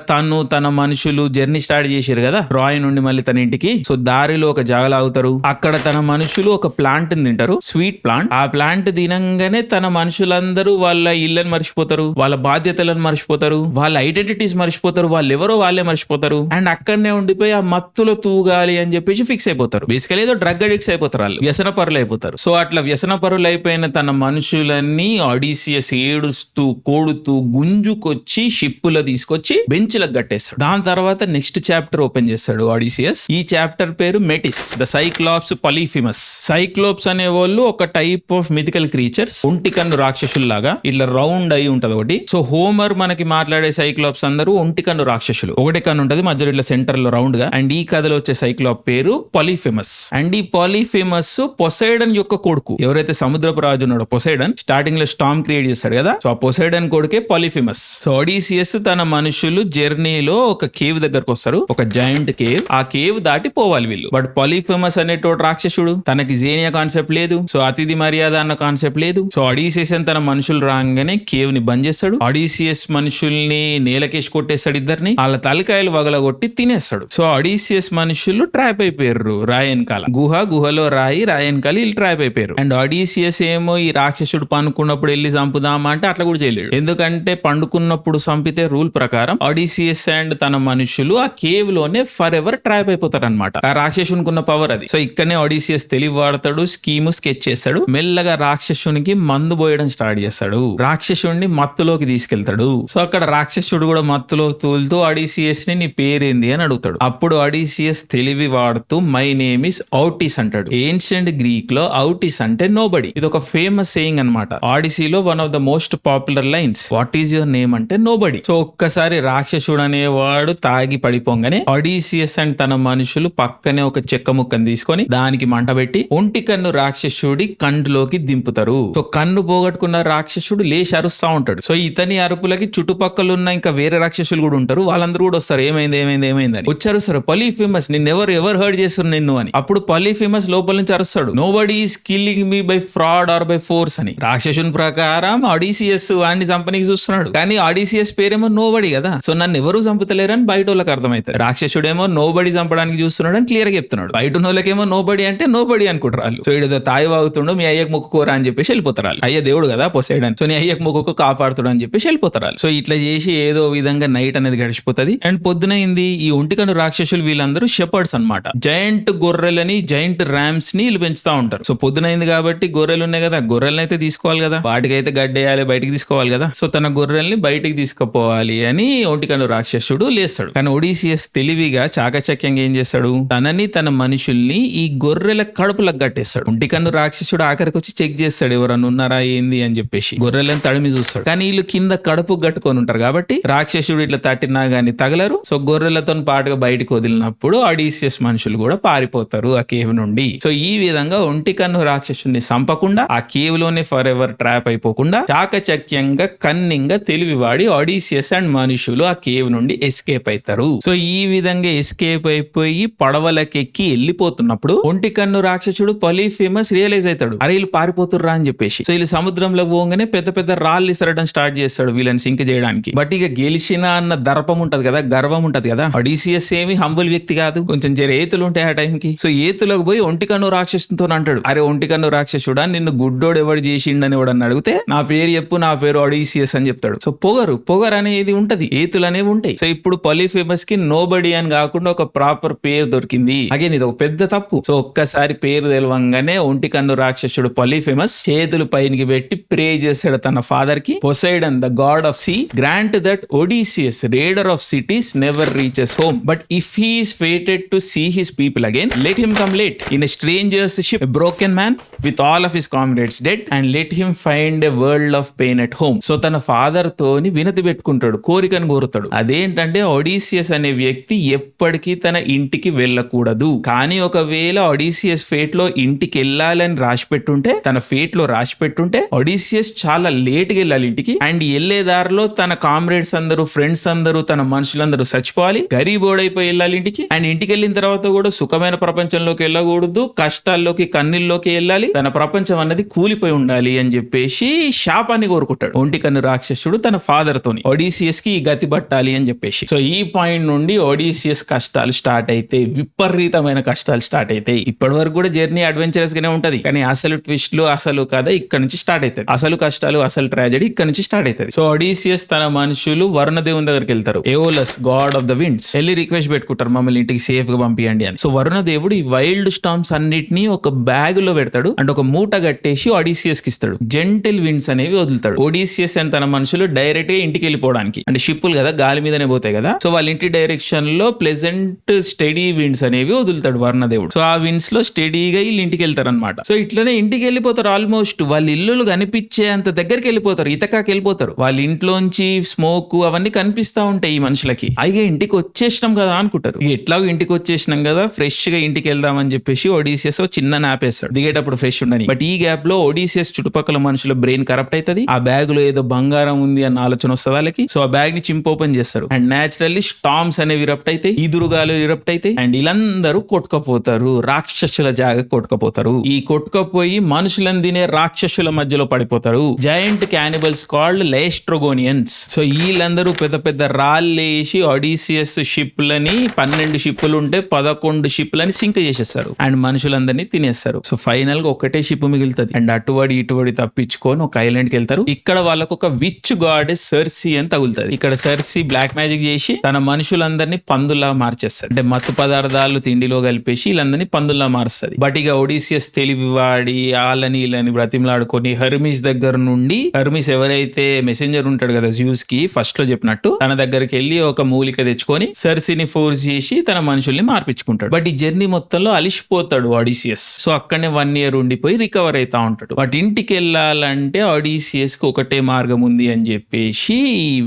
తన మనుషులు జర్నీ స్టార్ట్ చేశారు కదా రాయ్ నుండి మళ్ళీ తన ఇంటికి. సో దారిలో ఒక జాగలు ఆగుతారు. అక్కడ తన మనుషులు ఒక ప్లాంట్ తింటారు, స్వీట్ ప్లాంట్. ఆ ప్లాంట్ తినంగానే తన మనుషులందరూ వాళ్ళ ఇళ్ళని మర్చిపోతారు, వాళ్ళ బాధ్యతలను మర్చిపోతారు, వాళ్ళ ఐడెంటిటీస్ మర్చిపోతారు, వాళ్ళు ఎవరో వాళ్ళే మర్చిపోతారు. అండ్ అక్కడనే ఉండిపోయి ఆ మత్తులో తూగాలి అని చెప్పేసి ఫిక్స్ అయిపోతారు. బేసికల్ ఏదో డ్రగ్ అడిక్ట్స్ అయిపోతారు, వాళ్ళు వ్యసన పరులు అయిపోతారు. సో అట్లా వ్యసన పరులు అయిపోయిన తన మనుషులన్నీ ఆడిసియస్ ఏడుస్తూ కోడుతూ గుంజుకొచ్చి షిప్పులో తీసుకొచ్చి బెంచ్లకు కట్టేస్తాడు. దాని తర్వాత నెక్స్ట్ చాప్టర్ ఓపెన్ చేస్తాడు ఆడిసియస్. ఈ చాప్టర్ పేరు మెటిస్, ద సైక్లాప్స్ పాలిఫిమస్. సైక్లోప్స్ అనే వాళ్ళు ఒక టైప్ ఆఫ్ మిథికల్ క్రీచర్స్, ఒంటి కన్ను రాక్షసుల్లాగా ఇట్లా రౌండ్ అయి ఉంటది ఒకటి. సో హోమర్ మనకి మాట్లాడే సైక్లాప్స్ అందరూ ఒంటి కన్ను రాక్షసులు, ఒకటి కన్ను ఉంటది మధ్యలో ఇట్లా సెంటర్ లో రౌండ్ గా. అండ్ ఈ కథలో వచ్చే సైక్లాప్ పేరు పాలిఫిమస్. అండ్ ఈ పాలిఫిమస్ పొసైడన్ యొక్క కొడుకు. ఎవరైతే సముద్రపు రాజు ఉన్నాడో పొసైడన్, స్టార్టింగ్ లో స్టార్మ్ క్రియేట్ చేస్తాడు కదా, సో ఆ పొసైడన్ కొడుకే పాలిఫిమస్. సో ఆడిసియస్ తన మనుషులు జర్నీలో ఒక కేవ్ దగ్గరకు వస్తారు, ఒక జాయింట్ కేవ్. ఆ కేవ్ దాటి పోవాలి వీళ్ళు. బట్ పాలిఫిమస్ అనేటోడు రాక్షసుడు, తనకి జేనియా కాన్సెప్ట్ లేదు, సో అతిథి మర్యాద అన్న కాన్సెప్ట్ లేదు. సో ఆడిసియస్ తన మనుషులు రాగానే కేవ్ ని బంద్ చేస్తాడు. ఆడిసియస్ మనుషుల్ని నేలకేసి కొట్టేస్తాడు, ఇద్దరిని వాళ్ళ తలకాయలు వగలగొట్టి తినేస్తాడు. సో ఆడిసియస్ మనుషులు ట్రాప్ అయిపోయారు రాయన్కాల గుహలో రాయన్కాల వీళ్ళు ట్రాప్ అయిపోయారు. అండ్ ఆడిసియస్ ఏమో ఈ రాక్షసుడు పనుకున్నప్పుడు వెళ్ళి చంపుదామా అంటే అట్లా కూడా చేయలేడు. ఎందుకంటే పండుకున్నప్పుడు చంపితే రూల్ ప్రకారం ఆడిసియస్ అండ్ తన మనుషులు ఆ కేవ్ లోనే ఫర్ ఎవర్ ట్రాప్ అయిపోతారు అనమాట. ఆ రాక్షసునికి ఉన్న పవర్ అది. సో ఇక్కడనే ఆడిసియస్ తెలివి వాడతాడు, స్కీము స్కెచ్ చేస్తాడు. మెల్లగా రాక్షసునికి మందు పోయడం స్టార్ట్ చేస్తాడు, రాక్షసుడిని మత్తులోకి తీసుకెళ్తాడు. సో అక్కడ రాక్షసుడు కూడా మత్తులో తూలుతూ ఆడిసియస్ ని నీ పేరేంది అని అడుగుతాడు. అప్పుడు ఆడిసియస్ తెలివి వాడుతూ మై నేమ్ ఇస్ ఔటిస్ అంటాడు. ఏన్షియంట్ గ్రీక్ లో ఔటిస్ అంటే నోబడి. ఇది ఒక ఫేమస్ సేయింగ్ అనమాట. ఆడిసీలో one of the most popular lines, what is your name అంటే నోబడి. సో ఒక్కసారి రాక్షసుడు అనేవాడు తాగి పడిపోగానే ఆడిసియస్ అండ్ తన మనుషులు పక్కనే ఒక చెక్క ముక్కను తీసుకొని దానికి మంట పెట్టి ఒంటి కన్ను రాక్షసుడి కండ్లోకి దింపుతారు. సో కన్ను పోగొట్టుకున్న రాక్షసుడు లేచి అరుస్తా ఉంటాడు. సో ఇతని అరుపులకి చుట్టుపక్కల ఉన్న ఇంకా వేరే రాక్షసులు కూడా ఉంటారు, వాళ్ళందరూ కూడా వస్తారు, ఏమైంది అని వచ్చారు. సార్ పాలిఫిమస్ నిన్ను ఎవరు హర్ట్ చేస్తారు నిన్ను అని. అప్పుడు పాలిఫిమస్ లోపల నుంచి అరుస్తాడు, nobody is killing me by fraud or by force అని. రాక్షసుని ప్రకారం ఆడిసియస్ వాడిని చంపనీకి చూస్తున్నాడు, కానీ ఆడిసియస్ పేరేమో నోబడి కదా. సో నన్ను ఎవరు చంపుతలేరని బయట వాళ్ళకి అర్థమవుతుంది. రాక్షసుడేమో నోబడి చంపడానికి చూస్తున్నాడు అని క్లియర్ గా చెప్తున్నాడు. బయట వాళ్ళకేమో నోబడి అంటే నోబడి అనుకుంటారు వాళ్ళు. సో ఇడు తాయి వాగుతుండో మీ అయ్యకు మొక్కుకోరా అని చెప్పేసి వెళ్ళిపోతారు వాళ్ళు. అయ్య దేవుడు కదా పొసైడన్, సో నీ అయ్యకు మొక్కుకు కాపాడుతాడు అని చెప్పేసి వెళ్ళిపోతారు వాళ్ళు. సో ఇట్లా చేసి ఏదో విధంగా నైట్ అనేది గడిచిపోతుంది. అండ్ పొద్దునైంది. ఈ ఒంటికన్ను రాక్షసులు వీళ్ళందరూ షెపర్డ్స్ అన్నమాట. జైంట్ గొర్రెలని, జైంట్ ర్యామ్స్ ని వీళ్ళు పెంచుతా ఉంటారు. సో పొద్దునైంది కాబట్టి గొర్రెలు ఉన్నాయి కదా, గొర్రెలను అయితే తీసుకోవాలి కదా, వాటికైతే గడ్డేయాలి, బయటికి తీసుకోవాలి కదా. సో తన గొర్రెల్ని బయటికి తీసుకుపోవాలి అని ఒంటికన్ను రాక్షసుడు లేస్తాడు. కానీ ఒడిసియస్ తెలివిగా చాకచక్యంగా ఏం చేస్తాడు, తనని తన మనుషుల్ని ఈ గొర్రెల కడుపులకు కట్టేస్తాడు. ఒంటికన్ను రాక్షసుడు ఆఖరికి వచ్చి చెక్ చేస్తాడు ఎవరన్నా ఉన్నారా ఏంది అని చెప్పేసి, గొర్రెలను తడిమి చూస్తాడు. కానీ వీళ్ళు కింద కడుపు కట్టుకొని ఉంటారు కాబట్టి రాక్షసుడు ఇట్లా తట్టినా గానీ తగలరు. సో గొర్రెలతో పాటుగా బయటకు వదిలినప్పుడు ఆడిసియస్ మనుషులు కూడా పారిపోతారు ఆ కేవ్ నుండి. సో ఈ విధంగా ఒంటికన్ను రాక్షసుని చంపకుండా ఆ కేవ్ లోనే ఫర్ ఎవర్ ట్రాప్ అయిపోకుండా చాకచక్యంగా కన్నింగా తెలివి వాడి ఆడిసియస్ అండ్ మనుషులు ఆ కేవ్ నుండి ఎస్కేప్ అవుతారు. సో ఈ విధంగా ఎస్కేప్ అయిపోయి పడవలకెక్కి వెళ్ళిపోతున్నప్పుడు ఒంటికన్ను రాక్షసుడు పాలిఫిమస్ రియలైజ్ అవుతాడు, అరే వీళ్ళు పారిపోతుర్రా అని చెప్పేసి. సో వీళ్ళు సముద్రంలో పోగానే పెద్ద పెద్ద రాళ్ళు ఇసరడం స్టార్ట్ చేస్తాడు వీళ్ళని వీళ్ళని సింక్ చేయడానికి. బట్ ఇక గెలిచిన అన్న దర్పం ఉంటది కదా, గర్వం ఉంటది కదా. ఒడిసియస్ ఏమి హంబుల్ వ్యక్తి కాదు, కొంచెం ఏతులు ఉంటాయి ఆ టైంకి. సో ఏతులకు పోయి ఒంటికన్ను రాక్షసుతో అంటాడు, అరే ఒంటికన్ను రాక్షసుడా నిన్ను గుడ్డోడు ఎవడు చేసిండని ఎవడని అడిగితే నా పేరు చెప్పు, నా పేరు ఒడిసియస్ అని చెప్తాడు. సో పొగరు అనేది ఉంటది, ఏతులు అనేవి ఉంటాయి. సో ఇప్పుడు పాలిఫేమస్ కి నోబడి అని కాకుండా ఒక ప్రాపర్ పేరు దొరికింది. అగైన్ ఇది ఒక పెద్ద తప్పు. సో ఒక్కసారి పేరు తెలవంగానే ఒంటికన్ను రాక్షసుడు పాలిఫేమస్ చేతులు పైనకి పెట్టి ప్రే చేశాడు తన ఫాదర్ కి. Poseidon the god of sea grant that Odysseus raider of cities never reaches home, but if he is fated to see his people again, let him come late in a stranger's ship, a broken man with all of his comrades dead, and let him find a world of pain at home. So తన father తోని వినతి పెట్టుకుంటాడు, కోరికను కోరుతాడు. అదేంటంటే Odysseus అనే వ్యక్తి ఎప్పటికీ తన ఇంటికి వెళ్ళకూడదు. కానీ ఒకవేళ ఒడిసియస్ ఫేట్ లో ఇంటికి వెళ్ళాలని రాసి పెట్టుంటే, తన ఫేట్ లో రాసి పెట్టుంటే ఒడిసియస్ చాలా లేట్ గా వెళ్ళాలి ఇంటికి. అండ్ వెళ్లే దారిలో తన కామ్రేడ్స్ అందరూ, ఫ్రెండ్స్ అందరూ, తన మనుషులందరూ చచ్చిపోవాలి, గరీబోడైపోయి వెళ్ళాలి ఇంటికి. అండ్ ఇంటికి వెళ్ళిన తర్వాత కూడా సుఖమైన ప్రపంచంలోకి వెళ్ళకూడదు, కష్టాల్లోకి కన్నీల్లోకి వెళ్ళాలి, తన ప్రపంచం అన్నది కూలిపోయి ఉండాలి అని చెప్పేసి శాపాన్ని కోరుకుంటాడు ఒంటికన్ను రాక్షసుడు తన ఫాదర్ తోని. ఒడిసియస్ కి ఈ గతి పట్టాలి అని చెప్పేసి. సో ఈ పాయింట్ నుండి ఒడిసియస్ కష్టాలు స్టార్ట్ అయితే, విపరీతమైన కష్టాలు స్టార్ట్ అయితే. ఇప్పటి వరకు కూడా జర్నీ అడ్వెంచరస్ గానే ఉంటది, కానీ అసలు ట్విస్ట్లు, అసలు కథ ఇక్కడ నుంచి స్టార్ట్ అవుతుంది. అసలు కష్టాలు, అసలు ట్రాజెడీ ఇక్కడ నుంచి స్టార్ట్ అవుతుంది. సో ఒడిసియస్ తన మనుషులు వరుణదేవుని దగ్గరికి వెళ్తారు. ఏఓలస్ గాడ్ ఆఫ్ ద విండ్స్ వెళ్ళి రిక్వెస్ట్ పెట్టుకుంటారు, మమ్మల్ని ఇంటికి సేఫ్ గా పంపియండి అని. సో వరుణదేవుడు ఈ వైల్డ్ స్టార్మ్స్ అన్నిటిని ఒక బ్యాగ్ లో పెడతాడు అండ్ ఒక మూట కట్టేసి ఒడిసియస్ కి ఇస్తాడు. జెంటిల్ విండ్స్ అనేవి వదులుతాడు. ఒడిసియస్ అండ్ తన మనుషులు డైరెక్ట్ గా ఇంటికి వెళ్ళిపోవడానికి, అంటే షిప్పులు కదా గాలి మీదనే పోతాయి కదా. సో వాళ్ళ ఇంటి డైరెక్షన్ లో ప్లెజెంట్ స్టడీ విండ్స్ అనేవి వదులుతాడు వరుణదేవుడు. సో ఆ విండ్స్ లో స్టడీగా వీళ్ళు ఇంటికి వెళ్తారు అనమాట. సో ఇట్లనే ఇంటికి వెళ్ళిపోతారు. ఆల్మోస్ట్ వాళ్ళ ఇల్లులు కనిపించే అంత దగ్గరికి వెళ్ళిపోతారు, ఇతకాకి వెళ్ళిపోతారు. వాళ్ళ ఇంట్లోంచి స్మోక్ అవన్నీ కనిపిస్తా ఉంటాయి ఈ మనుషులకి. అయితే ఇంటికి వచ్చేసినాం కదా అనుకుంటారు. ఎట్లాగో ఇంటికి వచ్చేసినాం కదా, ఫ్రెష్ గా ఇంటికి వెళ్దామని చెప్పేసి ఒడిసియస్ చిన్న నాపేస్తాడు, దిగేటప్పుడు ఫ్రెష్ ఉండని. బట్ ఈ గ్యాప్ లో ఒడిసియస్ చుట్టుపక్కల మనుషుల బ్రెయిన్ కరప్ట్ అవుతుంది. ఆ బ్యాగ్ లో ఏదో బంగారం ఉంది అన్న ఆలోచన వస్తుంది వాళ్ళకి. సో ఆ బ్యాగ్ ని చింప్ ఓపెన్ చేస్తారు అండ్ నేచురల్లీ స్టార్మ్స్ అనేవి ఇరప్ట్ అయితే, ఈదురుగాలు ఇరప్ట్ అయితే అండ్ వీళ్ళందరూ కొట్టుకపోతారు, రాక్షసుల జాగా కొట్టుకపోతారు. ఈ కొట్టుకపోయి మనుషులను తినే రాక్షసుల మధ్యలో పడిపోతారు. Giant cannibals called Laestrygonians. So వీళ్ళందరూ పెద్ద పెద్ద రాళ్ళేసి ఒడిసియస్ షిప్లని, 12 షిప్పులు ఉంటే 11 షిప్లని సింక్ చేసేస్తారు అండ్ మనుషులందరినీ తినేస్తారు. సో ఫైనల్ గా ఒకటే షిప్ మిగులుతుంది అండ్ అటువడి ఇటువడి తప్పించుకొని ఒక ఐలాండ్ కి వెళ్తారు. ఇక్కడ వాళ్ళకు ఒక విచ్ గాడెస్ సర్సీ అని తగులుతుంది. ఇక్కడ సర్సీ బ్లాక్ మ్యాజిక్ చేసి తన మనుషులందరినీ పందుల్లా మార్చేస్తారు. అంటే మత్తు పదార్థాలు తిండిలో కలిపేసి వీళ్ళందరినీ పందుల్లా మారుస్తుంది. బట్ ఇక ఒడిసియస్ తెలివి వాడి వాళ్ళని వీళ్ళని బ్రతిమలాడుకొని హెర్మిస్ దగ్గర నుండి, హెర్మిస్ ఎవరైతే మెసెంజర్ ఉంటాడు కదా జ్యూస్ కి ఫస్ట్ లో చెప్పినట్టు, తన దగ్గరికి వెళ్ళి ఒక మూలిక తెచ్చుకొని సర్సీని ఫోర్స్ చేసి తన మనుషుల్ని మార్పించుకుంటాడు. బట్ ఈ జర్నీ మొత్తంలో అలిసిపోతాడు ఒడిసియస్. సో అక్కడనే 1 year ఉండిపోయి రికవర్ అవుతా ఉంటాడు. బట్ ఇంటికి వెళ్ళాలంటే ఒడిసియస్ కి ఒకటే మార్గం ఉంది అని చెప్పేసి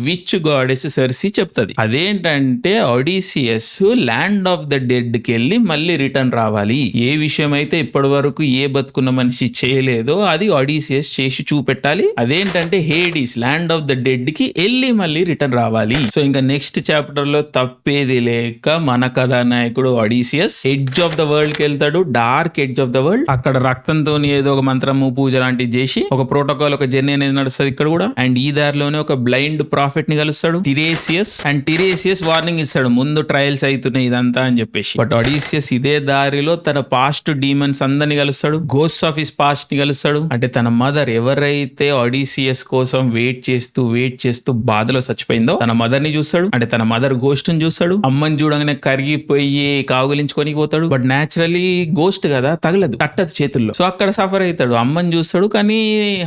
విచ్ గాడెస్ సర్సీ చెప్తది. అదేంటంటే Odysseus land of the dead కి వెళ్ళి మళ్ళీ రిటర్న్ రావాలి. ఏ విషయం అయితే ఇప్పటి వరకు ఏ బతుకున్న మనిషి చేయలేదో అది ఒడిసియస్ చేసి చూపెట్టాలి. అదేంటంటే Hades land of the dead కి వెళ్ళి మళ్ళీ రిటర్న్ రావాలి. సో ఇంకా నెక్స్ట్ చాప్టర్ లో తప్పేది లేక మన కథానాయకుడు Odysseus edge of the world కి వెళ్తాడు. Dark edge of the world. అక్కడ రక్తంతో ఏదో ఒక మంత్రము పూజ లాంటివి చేసి ఒక ప్రోటోకాల్, ఒక జర్నీ అనేది నడుస్తుంది ఇక్కడ కూడా. అండ్ ఈ దారిలోనే ఒక బ్లైండ్ ప్రాఫిట్ ని కలుస్తాడు టిరేసియస్. అండ్ టిరేసియస్ వార్నింగ్ ఇస్తాడు, ముందు ట్రయల్స్ అవుతున్నాయి ఇదంతా అని చెప్పేసి. బట్ ఒడిసియస్ ఇదే దారిలో తన పాస్ట్ డీమన్స్ అందరిని కలుస్తాడు. గోస్ట్ ఆఫ్ హిస్ పాస్ట్ ని కలుస్తాడు. అంటే తన మదర్ ఎవరైతే ఒడిసియస్ కోసం వెయిట్ చేస్తూ బాధలో చచ్చిపోయిందో తన మదర్ ని చూస్తాడు. అంటే తన మదర్ గోస్ట్ ని చూస్తాడు. అమ్మని చూడగానే కరిగిపోయి కాగులించుకొని పోతాడు. బట్ న్యాచురలీ గోస్ట్ కదా, తగలదు, తట్టదు చేతుల్లో. సో అక్కడ సఫర్ అవుతాడు. అమ్మని చూస్తాడు కానీ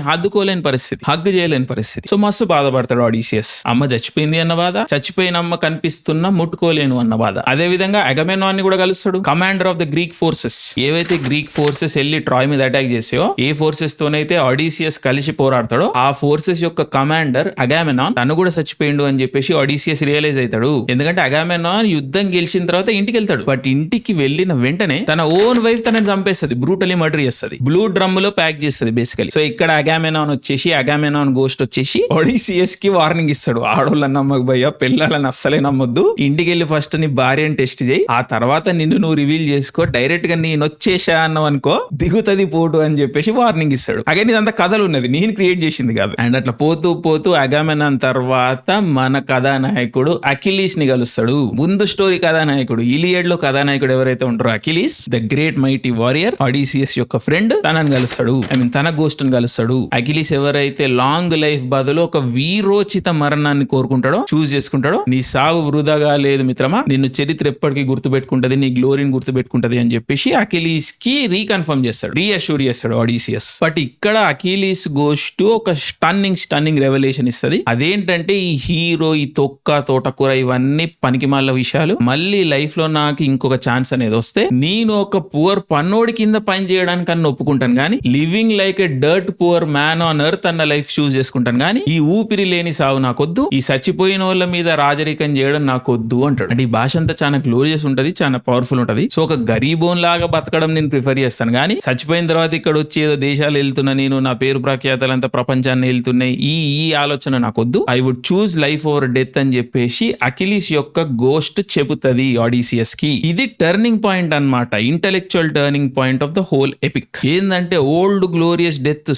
హద్దుకోలేని పరిస్థితి, హగ్ చేయలేని పరిస్థితి. సో మస్తు బాధపడతాడు ఒడిసియస్. అమ్మ చచ్చిపోయింది అన్న బాధ, చచ్చిపోయిన అమ్మ కనిపిస్తున్నా ముట్టుకోలేను అన్న బాధ. అదే విధంగా అగమెనాన్ ని కూడా కలుస్తాడు, commander of the Greek forces. ఏవైతే గ్రీక్ ఫోర్సెస్ వెళ్ళి ట్రాయ్ మీద అటాక్ చేసాయో, ఏ ఫోర్సెస్ తోనైతే ఒడిసియస్ కలిసి పోరాడతాడో ఆ ఫోర్సెస్ యొక్క కమాండర్ అగామెనాన్ తను కూడా చచ్చిపోయిండు అని చెప్పేసి ఒడిసియస్ రియలైజ్ అవుతాడు. ఎందుకంటే అగామెనాన్ యుద్ధం గెలిచిన తర్వాత ఇంటికి వెళ్తాడు. బట్ ఇంటికి వెళ్ళిన వెంటనే తన ఓన్ వైఫ్ తనని చంపేస్తుంది, బ్రూటలీ మర్డర్ చేస్తుంది, బ్లూ డ్రమ్ లో ప్యాక్ చేస్తుంది బేసికలీ. సో ఇక్కడ అగామెనాన్ వచ్చేసి, అగామెనాన్ గోస్ట్ వచ్చేసి ఒడిసియస్ కి వార్నింగ్ ఇస్తాడు, ఆడోళ్ళని నమ్మక భయ్యా, పిల్లలని అస్సలే నమ్మొద్దు, ఇంటికి వెళ్ళి ఫస్ట్ నీ భార్యని టెస్ట్ చేయి, ఆ తర్వాత నిన్ను నువ్వు రివీల్ చేసుకో, డైరెక్ట్ గా నేను వచ్చేసా అన్నావు అనుకో దిగుతది పోటు అని చెప్పేసి వార్నింగ్ ఇస్తాడు. అగైన్ ఇదంతా కథలు ఉన్నది, నేను క్రియేట్ చేసింది కాదు. అండ్ అట్లా పోతూ పోతూ అగామెనాన్ తర్వాత మన కథానాయకుడు అకిలీస్ ని కలుస్తాడు. ముందు స్టోరీ కథానాయకుడు ఇలియడ్ లో కథానాయకుడు ఎవరైతే ఉంటారో అకిలీస్, ద గ్రేట్ మైటీ వారియర్, ఆడిసియస్ యొక్క ఫ్రెండ్, తనని కలుస్తాడు. తన గోస్ట్ ని కలుస్తాడు. అకిలీస్ ఎవరైతే లాంగ్ లైఫ్ బదులు ఒక వీరోచిత మరణాన్ని కోరుకుంటాడో, చూస్ చేసుకుంటాడో, నీ సావు వృధాగా లేదు మిత్రమా, నిన్ను చరిత్ర ఎప్పటికీ గుర్తుపెట్టుకుంటది, నీ గ్లోరీని గుర్తుపెట్టుకుంటది అని చెప్పేసి అకిలీస్ కి రీకన్ఫర్మ్ చేస్తాడు, రీఅష్యూర్ చేస్తాడు ఆడిసియస్. బట్ ఇక్కడ అకిలీస్ గోస్ టు ఒక స్టన్నింగ్ రెవల్యూషన్ ఇస్తది. అదేంటంటే ఈ హీరో, ఈ తొక్క, తోటకూర ఇవన్నీ పనికిమాల విషయాలు. మళ్ళీ లైఫ్ లో నాకు ఇంకొక ఛాన్స్ అనేది వస్తే నేను ఒక పువర్ పన్నోడి కింద పని చేయడానికి అన్న ఒప్పుకుంటాను కానీ, living like a dirt poor man on earth అన్న లైఫ్ చూస్ చేసుకుంటాను కానీ, ఈ ఊపిరి లేని సావు నాకొద్దు, ఈ చచ్చిపోయిన వాళ్ళ మీద రాజరికం చేయడం నాకొద్దు అంటాడు. అంటే ఈ భాష అంతా చాలా గ్లోరియస్ ఉంటది, చాలా పవర్ఫుల్ ఉంటది. సో ఒక గరీబోన్ లాగా బతకడం నేను ప్రిఫర్ చేస్తాను కానీ, చచ్చిపోయిన తర్వాత ఇక్కడ వచ్చి ఏదో దేశాలు వెళ్తున్నా, నేను నా పేరు ప్రఖ్యాతలంతా ప్రపంచాన్ని వెళ్తున్నాయి, ఈ ఆలోచన నాకొద్దు, I would choose life over death అని చెప్పేసి అకిలీస్ యొక్క గోస్ట్ చెబుతది ఆడిసియస్ కి. ఇది టర్నింగ్ పాయింట్ అన్నమాట, intellectual turning point of the whole epic. ఏంటంటే ఓల్డ్ గ్లోరియస్ డెత్,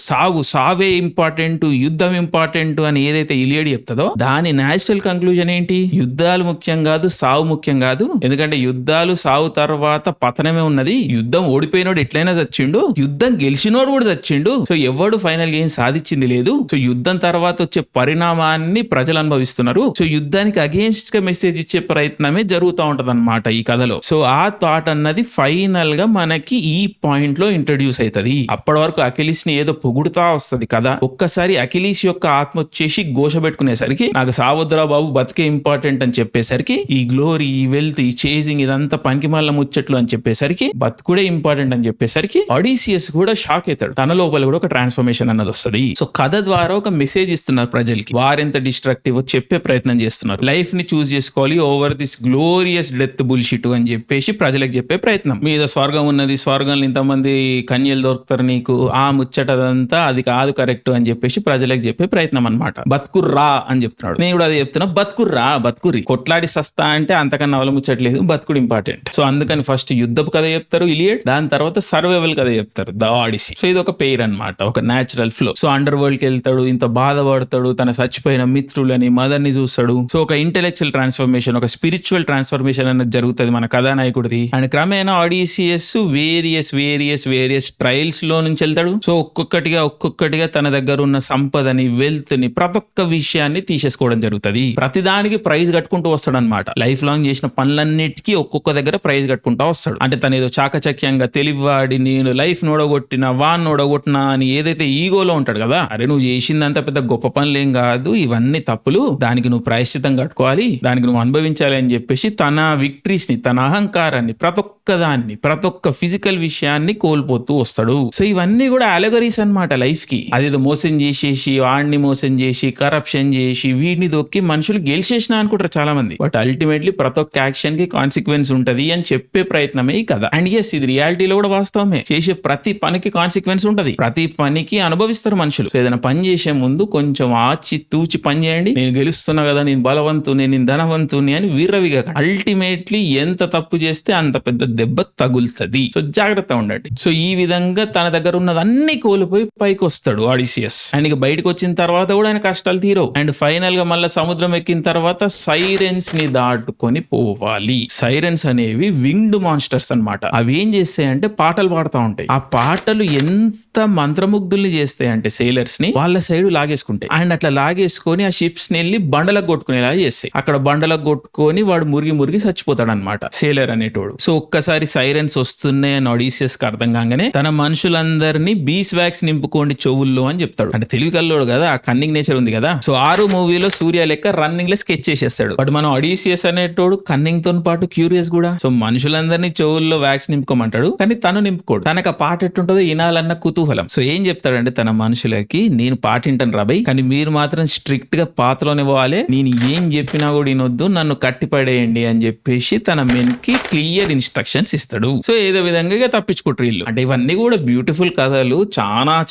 సావే ఇంపార్టెంట్, యుద్ధం ఇంపార్టెంట్ అని ఏదైతే ఇలియడ్ చెప్తుందో, దాని నేచురల్ కంక్లూజన్ ఏంటి? యుద్ధాలు ముఖ్యం కాదు, సావు ముఖ్యం కాదు. ఎందుకంటే యుద్ధాలు, సావు తర్వాత పతనమే ఉన్నది. యుద్ధం ఓడిపోయినోడు ఎట్లయినా చచ్చిండు, యుద్ధం గెలిచినోడు కూడా చచ్చిండు. సో ఎవడు ఫైనల్ గా ఏం సాధించింది లేదు. సో యుద్ధం తర్వాత వచ్చే పరిణామాన్ని ప్రజలు అనుభవిస్తున్నారు. సో యుద్ధానికి అగేన్స్ట్ గా మెసేజ్ ఇచ్చే ప్రయత్నమే జరుగుతూ ఉంటది అన్నమాట ఈ కథలో. సో ఆ థాట్ అన్నది ఫైనల్ గా మనకి ఈ పాయింట్ లో ఇంట్రడ్యూస్ అవుతుంది. అప్పటి వరకు అకిలీస్ ని ఏదో పొగుడుతా వస్తది కదా, ఒక్కసారి అకిలీస్ యొక్క ఆత్మ వచ్చేసి ఘోష పెట్టుకునేసరికి, నాకు సావద్దురా బాబు, బతికే ఇంపార్టెంట్ అని చెప్పేసరికి, ఈ గ్లోరీ, ఈ వెల్త్, ఈ చేజింగ్ ఇదంతా పనికిమాల ముచ్చట్లు అని చెప్పేసరికి, బతుకుడే ఇంపార్టెంట్ అని చెప్పేసరికి ఆడిసియస్ కూడా షాక్ అవుతాడు. తన లోపల కూడా ఒక ట్రాన్స్ఫర్మేషన్ అన్నది వస్తుంది. సో కథ ద్వారా ఒక మెసేజ్ ఇస్తున్నారు ప్రజలకి, వారెంత డిస్ట్రక్టివ్ చెప్పే ప్రయత్నం చేస్తున్నారు. లైఫ్ ని చూస్ చేసుకోవాలి over this glorious death bullshit అని చెప్పేసి ప్రజలకు చెప్పే ప్రయత్నం. మీద స్వర్గం ఉన్నది, స్వర్గంలో ఇంతమంది కన్యలు దొరుకుతారు నీకు, ఆ ముచ్చటదంతా అది కాదు కరెక్ట్ అని చెప్పేసి ప్రజలకు చెప్పే ప్రయత్నం అన్నమాట. బతుకుర్రా అని చెప్తున్నాడు. నేను కూడా అది చెప్తున్నా, బతుకుర్రి, కొట్లాడి సస్తా అంటే అంతకన్నా అవల ముచ్చట్లేదు, బతుకుడు ఇంపార్టెంట్. సో అందుకని ఫస్ట్ యుద్ధపు కథ చెప్తారు ఇలియడ్, దాని తర్వాత సర్వైవల్ కథ చెప్తారు ద ఆడిసీ. సో ఇది ఒక పెయిర్ అన్నమాట, ఒక natural flow. So under world కి వెళ్తాడు, ఇంత బాధపడతాడు, తన చచ్చిపోయిన మిత్రులని, మదర్ ని చూస్తాడు. సో ఒక ఇంటెలెక్చువల్ ట్రాన్స్ఫర్మేషన్, ఒక స్పిరిచువల్ ట్రాన్స్ఫర్మేషన్ అనేది జరుగుతుంది మన కథానాయకుడిది. అండ్ క్రమేణా ఆడిసియస్ వేరియస్ ట్రయల్స్ లో నుంచి వెళ్తాడు. సో ఒక్కొక్కటిగా తన దగ్గర ఉన్న సంపదని, వెల్త్ ని, ప్రతి ఒక్క విషయాన్ని తీసేసుకోవడం జరుగుతుంది. ప్రతిదానికి ప్రైజ్ కట్టుకుంటూ వస్తాడు అనమాట. లైఫ్ లాంగ్ చేసిన పనులన్నిటికీ ఒక్కొక్క దగ్గర ప్రైజ్ కట్టుకుంటూ వస్తాడు. అంటే తను ఏదో చాకచక్యంగా తెలివాడి, నేను లైఫ్ నోడగొట్టినా అని ఏదైతే ఈగోలో ఉంటాడు కదా, అరే నువ్వు చేసిందంత పెద్ద గొప్ప పనులేం కాదు, ఇవన్నీ తప్పులు, దానికి నువ్వు ప్రాయశ్చితం కట్టుకోవాలి, దానికి నువ్వు అనుభవించాలి అని చెప్పేసి తన విక్టరీస్ ని, తన అహంకారాన్ని, ప్రతి ఒక్క ఫిజికల్ విషయాన్ని కోల్పోతూ వస్తాడు. సో ఇవన్నీ కూడా అలెగరీస్ అన్నమాట లైఫ్ కి. అదేదో మోసం చేసేసి, వాడిని మోసం చేసి, కరప్షన్ చేసి, వీడిని దొక్కి మనుషులు గెలిచేసిన అనుకుంటారు చాలా మంది. బట్ అల్టిమేట్లీ ప్రతి ఒక్క యాక్షన్ కి కాన్సిక్వెన్స్ ఉంటది అని చెప్పే ప్రయత్నమే ఈ కథ. అండ్ ఎస్, ఇది రియాలిటీలో కూడా వాస్తవమే. చేసే ప్రతి పనికి కాన్సిక్వెన్స్ ఉంటది, ప్రతి పనికి అనుభవిస్తారు మనుషులు. సో ఏదైనా పని చేసే ముందు కొంచెం ఆచి తూచి పని చేయండి. నేను గెలుస్తున్నా కదా, నేను బలవంతుని, నేను ధనవంతుని అని వీర్రవిగా. అల్టిమేట్లీ ఎంత తప్పు చేస్తే అంత పెద్ద దెబ్బ తగులుతుంది. సో జాగ్రత్త ఉండండి. సో ఈ విధంగా తన దగ్గర ఉన్నదన్నీ కోల్పోయి పైకి వస్తాడు ఆడిసియస్. అండ్ ఇక బయటకు వచ్చిన తర్వాత కూడా ఆయన కష్టాలు తీరవు. అండ్ ఫైనల్ గా మళ్ళీ సముద్రం ఎక్కిన తర్వాత సైరెన్స్ ని దాటుకొని పోవాలి. సైరెన్స్ అనేవి విండ్ మాన్స్టర్స్ అన్నమాట. అవి ఏం చేస్తాయంటే పాటలు పాడుతూ ఉంటాయి. ఆ పాటలు ఎంత మంత్రముగ్ధుల్ని చేస్తాయంటే సేలర్స్ ని వాళ్ళ సైడ్ లాగేసుకుంటాయి. అండ్ అట్లా లాగేసుకొని ఆ షిప్స్ ని వెళ్ళి బండలకు కొట్టుకునేలా చేస్తాయి. అక్కడ బండలకు కొట్టుకొని వాడు మురిగి చచ్చిపోతాడు అనమాట సేలర్ అనేటోడు. సో ఒక్కసారి సైరెన్స్ వస్తున్నాయి అని ఆడిసియస్ కి అర్థం కాగానే తన మనుషులందరినీ బీస్ వ్యాక్స్ నింపుకోండి చెవుల్లో అని చెప్తాడు. అంటే తెలివి కల్లోడు కదా, ఆ కన్నింగ్ నేచర్ ఉంది కదా. సో 6 మూవీలో సూర్య లెక్క రన్నింగ్ లో స్కెచ్ చేసేస్తాడు. బట్ మనం ఆడిసియస్ అనేటోడు కన్నింగ్ తో పాటు క్యూరియస్ కూడా. సో మనుషులందరినీ చెవుల్లో వ్యాక్స్ నింపుకోమంటాడు, కానీ తను నింపుకోడు. తనకు ఆ పాట ఎట్టుంటుందో వినాలన్న కుతూహలం. సో ఏం చెప్తాడంటే తన మనుషులకి, నేను పాటింటాను రాబై, కానీ మీరు మాత్రం స్ట్రిక్ట్ గా పాతలోనే పోవాలి, నేను ఏం చెప్పినా కూడా వినొద్దు, నన్ను కట్టిపడేయండి అని చెప్పేసి తన మెన్ కి క్లియర్ ఇన్స్ట్రక్షన్స్ ఇస్తాడు. సో ఏదో విధంగా తప్పించుకుంటారు వీళ్ళు. అంటే ఇవన్నీ కూడా బ్యూటిఫుల్ కథలు,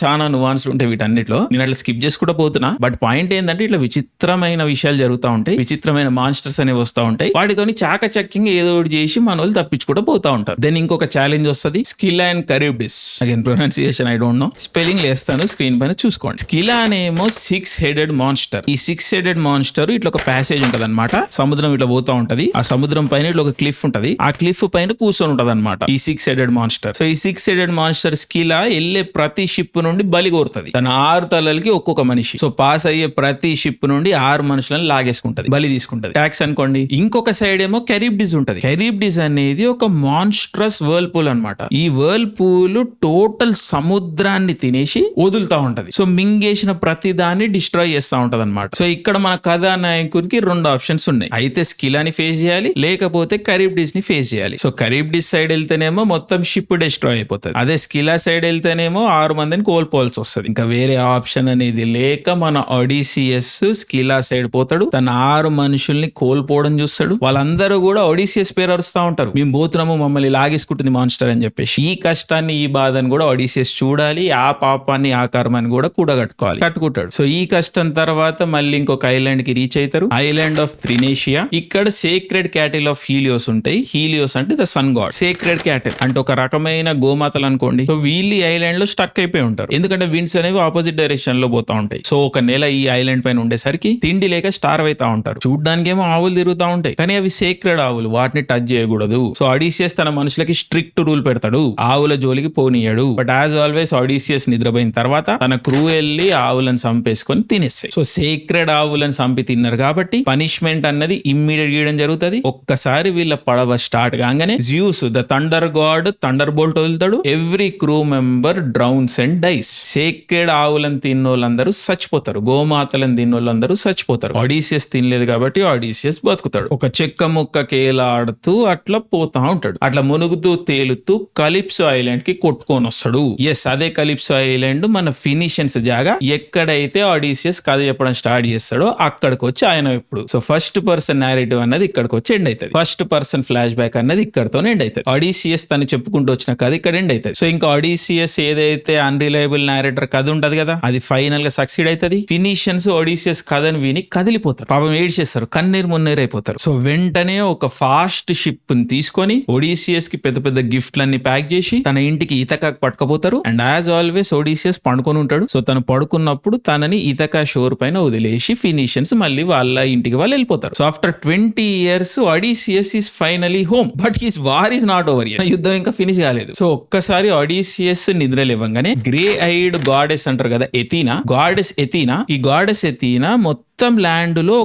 చాలా నువాన్స్ ఉంటాయి వీటన్నిటిలో. నేను అట్లా స్కిప్ చేసి కూడా పోతున్నా. బట్ పాయింట్ ఏంటంటే ఇట్లా విచిత్రమైన విషయాలు జరుగుతూ ఉంటాయి, విచిత్రమైన మాన్స్టర్స్ అనేవి వస్తూ ఉంటాయి. వాటితోని చాకచక్యంగా ఏదో ఒకటి చేసి మన వాళ్ళు తప్పించుకుంటూ పోతా ఉంటారు. దెన్ ఇంకొక ఛాలెంజ్ వస్తుంది, Scylla and Charybdis. Again pronunciation I don't know, spelling లేస్తాను స్క్రీన్ పైన చూసుకోండి. స్కిలా అనేమో 6 headed మాన్స్టర్. ఈ 6 headed మాన్స్టర్ ఇట్లా ఒక ప్యాసేజ్ ఉంటది అనమాట, సముద్రం ఇట్లా పోతా ఉంటది. ఆ సముద్రం పైన ఇట్లా ఒక క్లిఫ్ ఉంటది, ఆ క్లిఫ్ పైన కూర్చొని ఉంటది అనమాట ఈ 6 headed మాన్స్టర్. సో ఈ 6 headed మాన్స్టర్ స్కిలా వెళ్ళే ప్రతి షిప్ నుండి బలి కోరుతుంది. తన 6 తలలకి ఒక్కొక్క మనిషి. సో పాస్ అయ్యే ప్రతి షిప్ నుండి 6 మనుషులను లాగేసుకుంటది, బలి తీసుకుంటది, ట్యాక్స్ అనుకోండి. ఇంకొక సైడ్ ఏమో కెరీబ్డిస్ ఉంటది. కెరీబ్డిస్ అనేది ఒక మాన్స్ట్రస్ వర్ల్ పూల్ అనమాట. ఈ వర్ల్ పూల్ టోటల్ సముద్రాన్ని తినేసి వదులుతా ఉంటది. సో మింగేసిన ప్రతి దాన్ని డిస్ట్రాయ్ చేస్తా ఉంటది అనమాట. సో ఇక్కడ మన కథానాయకునికి 2 ఆప్షన్స్ ఉన్నాయి. అయితే స్కిలాని ఫేస్ చేయాలి, లేకపోతే కరీబ్డిస్ ని ఫేస్ చేయాలి. సో కరీబ్డిస్ సైడ్ వెళ్తేనేమో మొత్తం షిప్ డిస్ట్రాయ్ అయిపోతుంది. అదే స్కిలా సైడ్ వెళ్తేనేమో 6 మందిని కోల్పోవాల్సి వస్తుంది. ఇంకా వేరే ఆప్షన్ అనేది లేక మన ఒడిసియస్ స్కిలా సైడ్ పోతాడు. తన 6 మనుషుల్ని కోల్పోవడం చూస్తాడు. వాళ్ళందరూ కూడా ఒడిసియస్ పేరు అరుస్తా ఉంటారు, మేము పోతున్నాము, మమ్మల్ని లాగేసుకుంటుంది మాన్స్టర్ అని చెప్పేసి. ఈ కష్టాన్ని ఈ బాధను కూడా ఒడిసియస్ చూడాలి, ఆ పాపాన్ని ఆ కర్మాన్ని కూడా కూడగట్టుకోవాలి, కట్టుకుంటాడు. సో ఈ కష్టం తర్వాత మళ్ళీ ఇంకొక ఐలాండ్ కి రీచ్ అవుతారు, ఐలాండ్ ఆఫ్ త్రినేషియా. ఇక్కడ సేక్రెడ్ క్యాటిల్ ఆఫ్ హీలియోస్ ఉంటాయి. హీలియోస్ అంటే the sun god, sacred cattle అంటే ఒక రకమైన గోమాతలు అనుకోండి. సో వీళ్ళు ఈ ఐలాండ్ లో స్టక్ అయిపోయి ఉంటారు, ఎందుకంటే విండ్స్ అనేవి ఆపోజిట్ డైరెక్షన్ లో పోతా ఉంటాయి. సో ఒక నెల ఈ ఐలాండ్ పైన ఉండేసరికి తిండి లేక స్టార్వ్ అవుతా ఉంటారు. చూడ్డానికి ఏమో ఆవులు తిరుగుతా ఉంటాయి, కానీ అవి సేక్రెడ్ ఆవులు, వాటిని టచ్ చేయకూడదు. సో ఒడిసియస్ తన మనుషులకి స్ట్రిక్ట్ రూల్ పెడతాడు, ఆవుల జోలికి పోనీయడు. బట్ యాజ్ ఆల్వేస్ ఒడిసియస్ నిద్రపోయిన తర్వాత తన క్రూ వెళ్ళి ఆవులను చంపేసుకొని తినేస్తాయి. సో సేక్రెడ్ ఆవులను చంపి తిన్నారు కాబట్టి పనిష్మెంట్ అన్నది ఇమ్మీడియట్ గీయడం జరుగుతుంది. ఒక్కసారి వీళ్ళ పడవ స్టార్ట్ కాగానే Zeus the thunder god thunder bolt వదులుతాడు. Every crew member drowns and dies. Sacred ఆవులను తిన్నోళ్ళందరూ చచ్చిపోతారు, గోమాతలను తిన్నోళ్ళందరూ చచ్చిపోతారు. ఒడిసియస్ తినలేదు కాబట్టి ఒడిసియస్ బతుకుతాడు. ఒక చెక్క ముక్క కేలాడుతూ అట్లా పోతా ఉంటాడు. అట్లా మునుగుతూ తేలుతూ కలిప్సో ఐలాండ్ కి కొట్టుకొని వస్తాడు. ఎస్, అదే కలిప్సో ఐలాండ్ మన ఫినిషియన్స్ జాగా. ఎక్కడైతే ఒడిసియస్ కథ చెప్పడం స్టార్ట్ చేస్తాడో అక్కడికి వచ్చి ఆయన ఇప్పుడు. సో ఫస్ట్ పర్సన్ నేరేటివ్ అన్నది ఇక్కడికి వచ్చి ఎండ్ అవుతుంది. ఫస్ట్ పర్సన్ ఫ్లాష్ బ్యాక్ అన్నది ఇక్కడతో ఎండ్ అవుతుంది. ఒడిసియస్ తను చెప్పుకుంటూ వచ్చిన కథ ఇక్కడ ఎండ్ అవుతుంది. సో ఇంకా ఒడిసియస్ ఏదైతే అన్రిలయబుల్ నేరేటర్ కథ ఉంటది కదా, అది ఫైనల్ గా సక్సీడ్ అవుతుంది. ఫినిషియన్స్ ఒడిసియస్ కథను విని కదిలిపోతారు, పాపం ఏడ్చేస్తారు, కన్నీరు మున్నీరు అయిపోతారు. సో వెంటనే ఒక ఫాస్ట్ షిప్ ని తీసుకొని ఒడిసియస్ కి పెద్ద పెద్ద గిఫ్ట్లన్నీ ప్యాక్ చేసి తన ఇంటికి ఇతకాకు పట్టుకపోతారు. అండ్ యాజ్ ఆల్వేస్ ఒడిసియస్ పండుకొని ఉంటాడు. సో తను పడుకున్నప్పుడు తనని ఇతకా షోర్ పైన వదిలేసి ఫినిషియన్స్ మళ్ళీ వాళ్ళ ఇంటికి వాళ్ళు వెళ్ళిపోతారు. So after 20 years Odysseus is finally home, but his war is not over yet. యుద్ధం ఇంకా ఫినిష్ కాలేదు. సో ఒక్కసారి ఒడిసియస్ నిద్రలేవంగానే గ్రే ఐడ్ గాడెస్ అంటారు కదా, ఎథీనా, గాడెస్ ఎథీనా. ఈ గాడెస్ ఎథీనా మొత్తం ల్యాండ్ లో